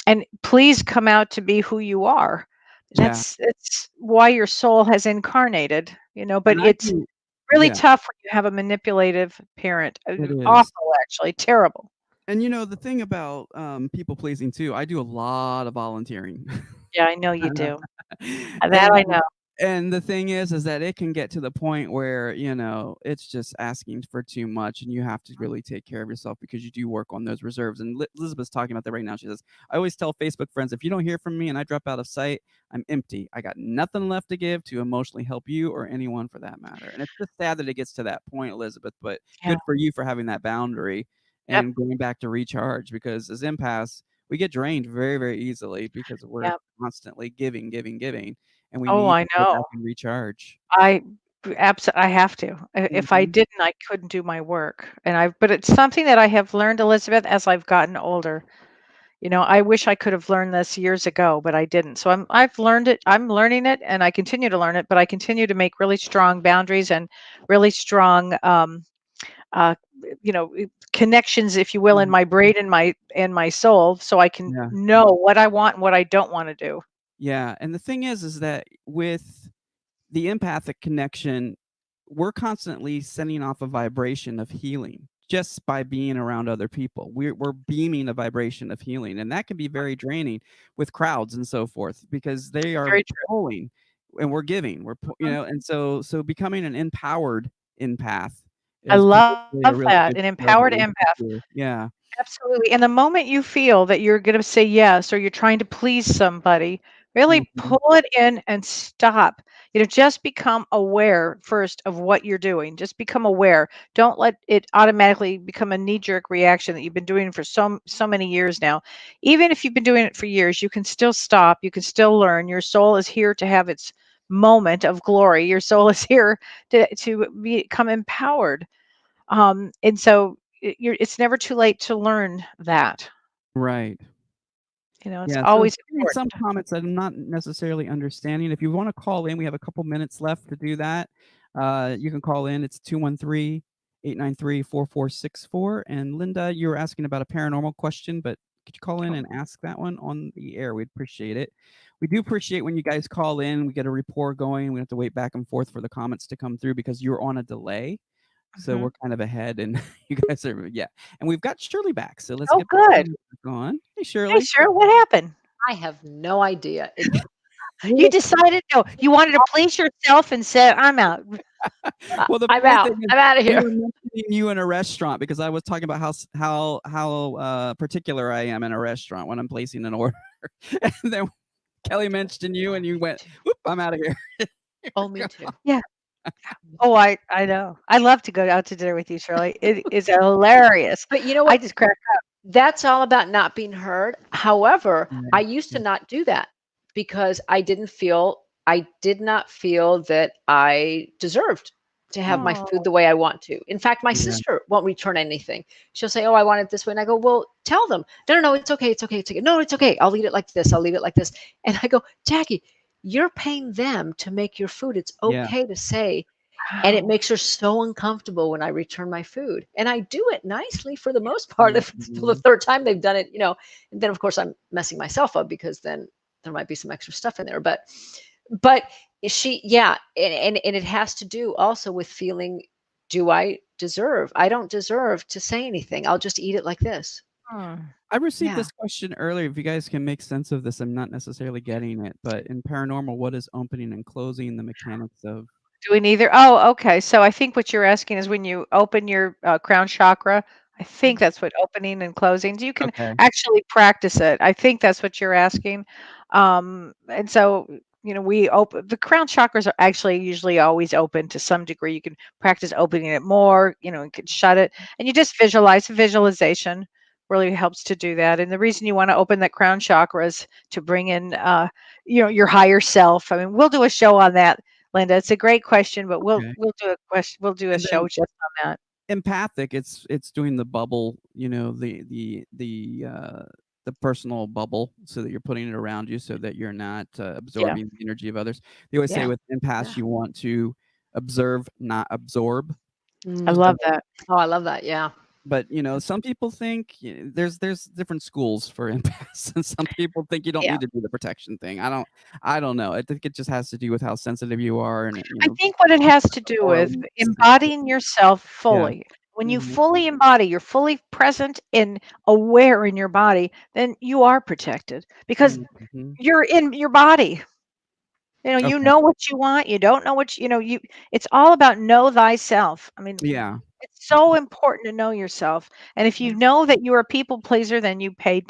[SPEAKER 3] and please come out to be who you are.
[SPEAKER 4] Yeah.
[SPEAKER 3] It's why your soul has incarnated, but
[SPEAKER 4] And I
[SPEAKER 3] it's
[SPEAKER 4] do
[SPEAKER 3] really
[SPEAKER 4] yeah,
[SPEAKER 3] tough when you have a manipulative parent.
[SPEAKER 4] it is.
[SPEAKER 3] Awful, actually, terrible.
[SPEAKER 4] And, the thing about, people pleasing too, I do a lot of volunteering.
[SPEAKER 3] Yeah, I know you do. That I
[SPEAKER 4] And
[SPEAKER 3] know.
[SPEAKER 4] and the thing is that it can get to the point where, it's just asking for too much, and you have to really take care of yourself because you do work on those reserves, and Elizabeth's talking about that right now. She says, "I always tell Facebook friends, if you don't hear from me and I drop out of sight, I'm empty. I got nothing left to give to emotionally help you or anyone for that matter." And it's just sad that it gets to that point, Elizabeth, but
[SPEAKER 3] Yeah.
[SPEAKER 4] good for you for having that boundary
[SPEAKER 3] Yep.
[SPEAKER 4] and going back to recharge because as empaths, we get drained very, very easily because we're
[SPEAKER 3] Yep.
[SPEAKER 4] constantly giving, giving, giving, and we
[SPEAKER 3] Oh,
[SPEAKER 4] need
[SPEAKER 3] I
[SPEAKER 4] to go back
[SPEAKER 3] know.
[SPEAKER 4] and recharge.
[SPEAKER 3] I I have to. If I
[SPEAKER 4] Mhm.
[SPEAKER 3] didn't, I couldn't do my work. But it's something that I have learned, Elizabeth, as I've gotten older. I wish I could have learned this years ago, but I didn't. So I've learned it. I'm learning it and I continue to learn it, but I continue to make really strong boundaries and really strong uh connections, if you will, in
[SPEAKER 4] Mhm.
[SPEAKER 3] my brain and my soul so I can
[SPEAKER 4] Yeah.
[SPEAKER 3] know what I want and what I don't want to do.
[SPEAKER 4] Yeah, and the thing is that with the empathic connection, we're constantly sending off a vibration of healing just by being around other people. We're beaming a vibration of healing, and that can be very draining with crowds and so forth because they are
[SPEAKER 3] Very true.
[SPEAKER 4] pulling and we're giving.
[SPEAKER 3] Mhm.
[SPEAKER 4] and so becoming an empowered empath
[SPEAKER 3] I
[SPEAKER 4] is
[SPEAKER 3] love
[SPEAKER 4] probably a really
[SPEAKER 3] that,
[SPEAKER 4] good
[SPEAKER 3] an
[SPEAKER 4] skill that
[SPEAKER 3] empowered
[SPEAKER 4] we
[SPEAKER 3] empath.
[SPEAKER 4] should do. Yeah.
[SPEAKER 3] Absolutely. And the moment you feel that you're going to say yes or you're trying to please somebody, Really
[SPEAKER 4] Mhm.
[SPEAKER 3] pull it in and stop. Just become aware first of what you're doing. Just become aware. Don't let it automatically become a knee-jerk reaction that you've been doing for so many years now. Even if you've been doing it for years, you can still stop. You can still learn. Your soul is here to have its moment of glory. Your soul is here to become empowered. And so it's never too late to learn that.
[SPEAKER 4] Right.
[SPEAKER 3] It's
[SPEAKER 4] Yeah, so
[SPEAKER 3] always
[SPEAKER 4] getting some
[SPEAKER 3] important.
[SPEAKER 4] comments that I'm not necessarily understanding. If you want to call in, we have a couple minutes left to do that. You can call in. It's 213-893-4464. And Linda, you were asking about a paranormal question, but could you call in and ask that one on the air? We'd appreciate it. We do appreciate when you guys call in. We get a rapport going. We have to wait back and forth for the comments to come through because you're on a delay. So
[SPEAKER 3] Mhm.
[SPEAKER 4] we're kind of ahead, and you guys are, yeah. And we've got Shirley back. So let's
[SPEAKER 3] Oh,
[SPEAKER 4] get
[SPEAKER 3] good.
[SPEAKER 4] on. Hey,
[SPEAKER 3] Hey,
[SPEAKER 4] Shirley.
[SPEAKER 3] sure. What happened?
[SPEAKER 2] I have no idea. It
[SPEAKER 3] You
[SPEAKER 2] really,
[SPEAKER 3] decided no, you wanted to please yourself and said, "I'm out."
[SPEAKER 4] Well, the
[SPEAKER 2] I'm
[SPEAKER 4] funny
[SPEAKER 2] out.
[SPEAKER 4] thing is
[SPEAKER 2] I'm out of
[SPEAKER 4] we
[SPEAKER 2] here.
[SPEAKER 4] were mentioning you in a restaurant because I was talking about how particular I am in a restaurant when I'm placing an order. And then Kelly mentioned you and you went, "Oop, I'm out of here."
[SPEAKER 2] Oh, me too.
[SPEAKER 3] Yeah. Oh, I know. I love to go out to dinner with you, Shirley. It is hilarious.
[SPEAKER 2] But you know
[SPEAKER 3] I
[SPEAKER 2] what?
[SPEAKER 3] just crack up.
[SPEAKER 2] That's all about not being heard. However, I
[SPEAKER 4] Right.
[SPEAKER 2] used to not do that because I did not feel that I deserved to have my food
[SPEAKER 3] Oh,
[SPEAKER 2] the way I want to. In fact, my
[SPEAKER 4] Yeah.
[SPEAKER 2] sister won't return anything. She'll say, "Oh, I want it this way." And I go, "Well, tell them." "No, no, no, it's okay. It's okay. It's okay." "No, it's okay. I'll eat it like this. I'll leave it like this." And I go, "Jackie, you're paying them to make your food. It's
[SPEAKER 4] Yeah.
[SPEAKER 2] okay to say." And it
[SPEAKER 3] wow.
[SPEAKER 2] makes her so uncomfortable when I return my food. And I do it nicely for the most part. If it's the
[SPEAKER 4] Mhm.
[SPEAKER 2] third time they've done it, and then of course I'm messing myself up because then there might be some extra stuff in there. But yeah, and it has to do also with feeling, do I deserve? I don't deserve to say anything. I'll just eat it like this.
[SPEAKER 3] Hmm.
[SPEAKER 4] I received
[SPEAKER 2] Yeah.
[SPEAKER 4] this question earlier. If you guys can make sense of this, I'm not necessarily getting it, but in paranormal, what is opening and closing, the mechanics of?
[SPEAKER 3] Doing either. Oh, okay. So I think what you're asking is when you open your crown chakra. I think
[SPEAKER 2] Mm.
[SPEAKER 3] that's what opening and closing. You can
[SPEAKER 4] Okay.
[SPEAKER 3] actually practice it. I think that's what you're asking. And so we open the crown chakras are actually usually always open to some degree. You can practice opening it more. You can shut it, and you just visualize. Visualization really helps to do that. And the reason you want to open that crown chakra is to bring in, your higher self. I mean, we'll do a show on that, Linda. It's a great question, but we'll
[SPEAKER 4] Okay.
[SPEAKER 3] we'll do a question. We'll do a
[SPEAKER 4] And
[SPEAKER 3] show
[SPEAKER 4] then
[SPEAKER 3] just on that.
[SPEAKER 4] empathic, it's doing the bubble, the personal bubble so that you're putting it around you so that you're not
[SPEAKER 3] Yeah,
[SPEAKER 4] absorbing the energy of others. They always say
[SPEAKER 2] Yeah.
[SPEAKER 4] with empaths
[SPEAKER 2] Yeah.
[SPEAKER 4] you want to observe, not absorb.
[SPEAKER 3] I
[SPEAKER 2] Mm.
[SPEAKER 3] love
[SPEAKER 4] So,
[SPEAKER 3] that.
[SPEAKER 2] Oh, I love that. Yeah.
[SPEAKER 4] but some people think there's different schools for empaths, and some people think you don't
[SPEAKER 3] Yeah.
[SPEAKER 4] need to do the protection thing. I don't know. I think it just has to do with how sensitive you are, and
[SPEAKER 3] I think what it has to do with
[SPEAKER 4] or
[SPEAKER 3] embodying yourself
[SPEAKER 4] yeah.
[SPEAKER 3] fully. When you
[SPEAKER 4] Mhm.
[SPEAKER 3] fully embody, you're fully present and aware in your body, then you are protected because
[SPEAKER 4] Mhm.
[SPEAKER 3] you're in your body. You
[SPEAKER 4] Okay.
[SPEAKER 3] know what you want. You don't know what you. It's all about know thyself. I mean,
[SPEAKER 4] Yeah.
[SPEAKER 3] it's so important to know yourself. And if you
[SPEAKER 2] Yeah.
[SPEAKER 3] know that you're a people pleaser, then you pay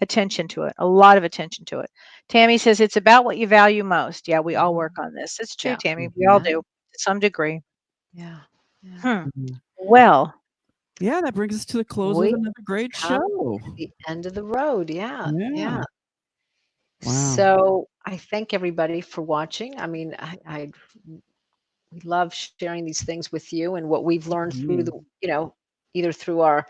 [SPEAKER 3] attention to it, a lot of attention to it. Tammy says it's about what you value most. Yeah, we all
[SPEAKER 2] Mhm.
[SPEAKER 3] work on this. It's true,
[SPEAKER 2] Yeah.
[SPEAKER 3] Tammy. We all
[SPEAKER 4] Mhm.
[SPEAKER 2] Yeah.
[SPEAKER 3] do to some degree.
[SPEAKER 2] Yeah. Yeah.
[SPEAKER 3] Hmm.
[SPEAKER 4] Mhm.
[SPEAKER 3] Well,
[SPEAKER 4] Yeah, that brings us to the close of
[SPEAKER 2] We
[SPEAKER 4] another great
[SPEAKER 2] come
[SPEAKER 4] show.
[SPEAKER 2] to the end of the road. Yeah.
[SPEAKER 4] Yeah.
[SPEAKER 2] Yeah.
[SPEAKER 4] Wow.
[SPEAKER 2] So I thank everybody for watching. I mean, we love sharing these things with you and what we've learned through
[SPEAKER 4] Mhm.
[SPEAKER 2] either through our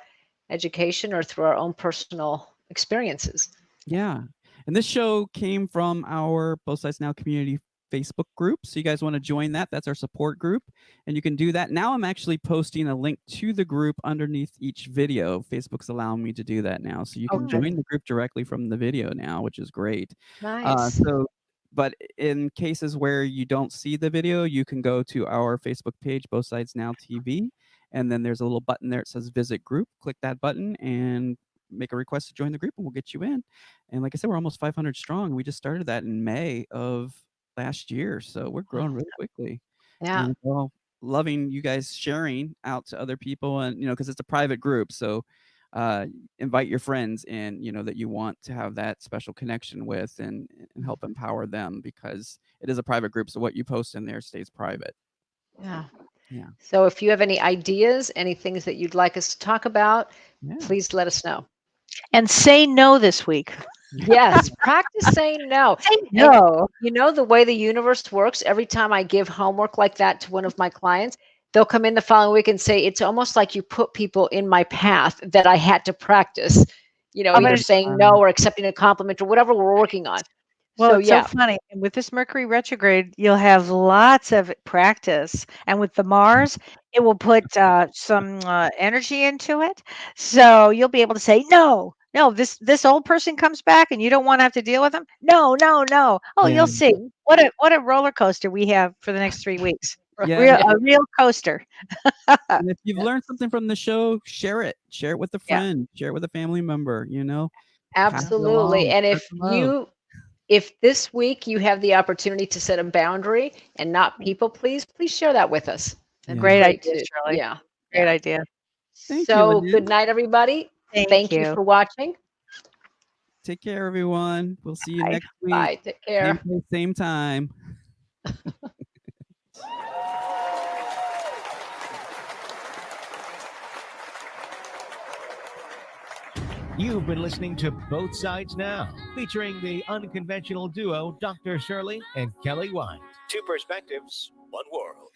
[SPEAKER 2] education or through our own personal experiences.
[SPEAKER 4] Yeah. And this show came from our Both Sides Now community Facebook group. So you guys want to join that? That's our support group. And you can do that. Now I'm actually posting a link to the group underneath each video. Facebook's allowing me to do that now. So you can
[SPEAKER 2] Okay.
[SPEAKER 4] join the group directly from the video now, which is great.
[SPEAKER 2] Nice.
[SPEAKER 4] But in cases where you don't see the video, you can go to our Facebook page, Both Sides Now TV. And then there's a little button there. It says visit group. Click that button and make a request to join the group and we'll get you in. And like I said, we're almost 500 strong. We just started that in May of last year. So we're growing
[SPEAKER 2] Wow.
[SPEAKER 4] really quickly.
[SPEAKER 2] Yeah.
[SPEAKER 4] And well, loving you guys sharing out to other people and because it's a private group. So invite your friends in, that you want to have that special connection with, and help empower them, because it is a private group. So what you post in there stays private.
[SPEAKER 2] Yeah.
[SPEAKER 4] Yeah.
[SPEAKER 2] So if you have any ideas, any things that you'd like us to talk about,
[SPEAKER 4] Yeah.
[SPEAKER 2] please let us know.
[SPEAKER 3] And say no this week.
[SPEAKER 2] Yes, practice saying no.
[SPEAKER 3] Say no.
[SPEAKER 2] And the way the universe works, every time I give homework like that to one of my clients, they'll come in the following week and say, it's almost like you put people in my path that I had to practice, either saying no or accepting a compliment or whatever we're working on.
[SPEAKER 3] Well,
[SPEAKER 2] So,
[SPEAKER 3] it's
[SPEAKER 2] yeah.
[SPEAKER 3] so funny. And with this Mercury retrograde, you'll have lots of practice. And with the Mars, it will put some energy into it. So you'll be able to say, no, this old person comes back and you don't want to have to deal with them. No, no, no. Oh,
[SPEAKER 4] Yeah.
[SPEAKER 3] you'll see. What a roller coaster we have for the next 3 weeks.
[SPEAKER 4] Yeah.
[SPEAKER 3] A real coaster.
[SPEAKER 4] And if you've learned something from the show, share it. Share it with a friend. Share it with a family member.
[SPEAKER 2] Absolutely. And
[SPEAKER 4] Pass the love.
[SPEAKER 2] if this week you have the opportunity to set a boundary and not people please share that with us. That'd be
[SPEAKER 3] Great
[SPEAKER 2] great
[SPEAKER 3] idea,
[SPEAKER 2] too.
[SPEAKER 3] Shirley.
[SPEAKER 2] Yeah.
[SPEAKER 3] Great idea.
[SPEAKER 4] Thank you,
[SPEAKER 2] So
[SPEAKER 4] Lynn.
[SPEAKER 2] good night, everybody.
[SPEAKER 3] Thank
[SPEAKER 2] you
[SPEAKER 3] you.
[SPEAKER 2] for watching.
[SPEAKER 4] Take care, everyone. We'll see you
[SPEAKER 3] Bye.
[SPEAKER 4] next week.
[SPEAKER 2] Bye. Take care.
[SPEAKER 4] Same place, same time.
[SPEAKER 1] You've been listening to Both Sides Now, featuring the unconventional duo Dr. Shirley and Kelly White. Two perspectives, one world.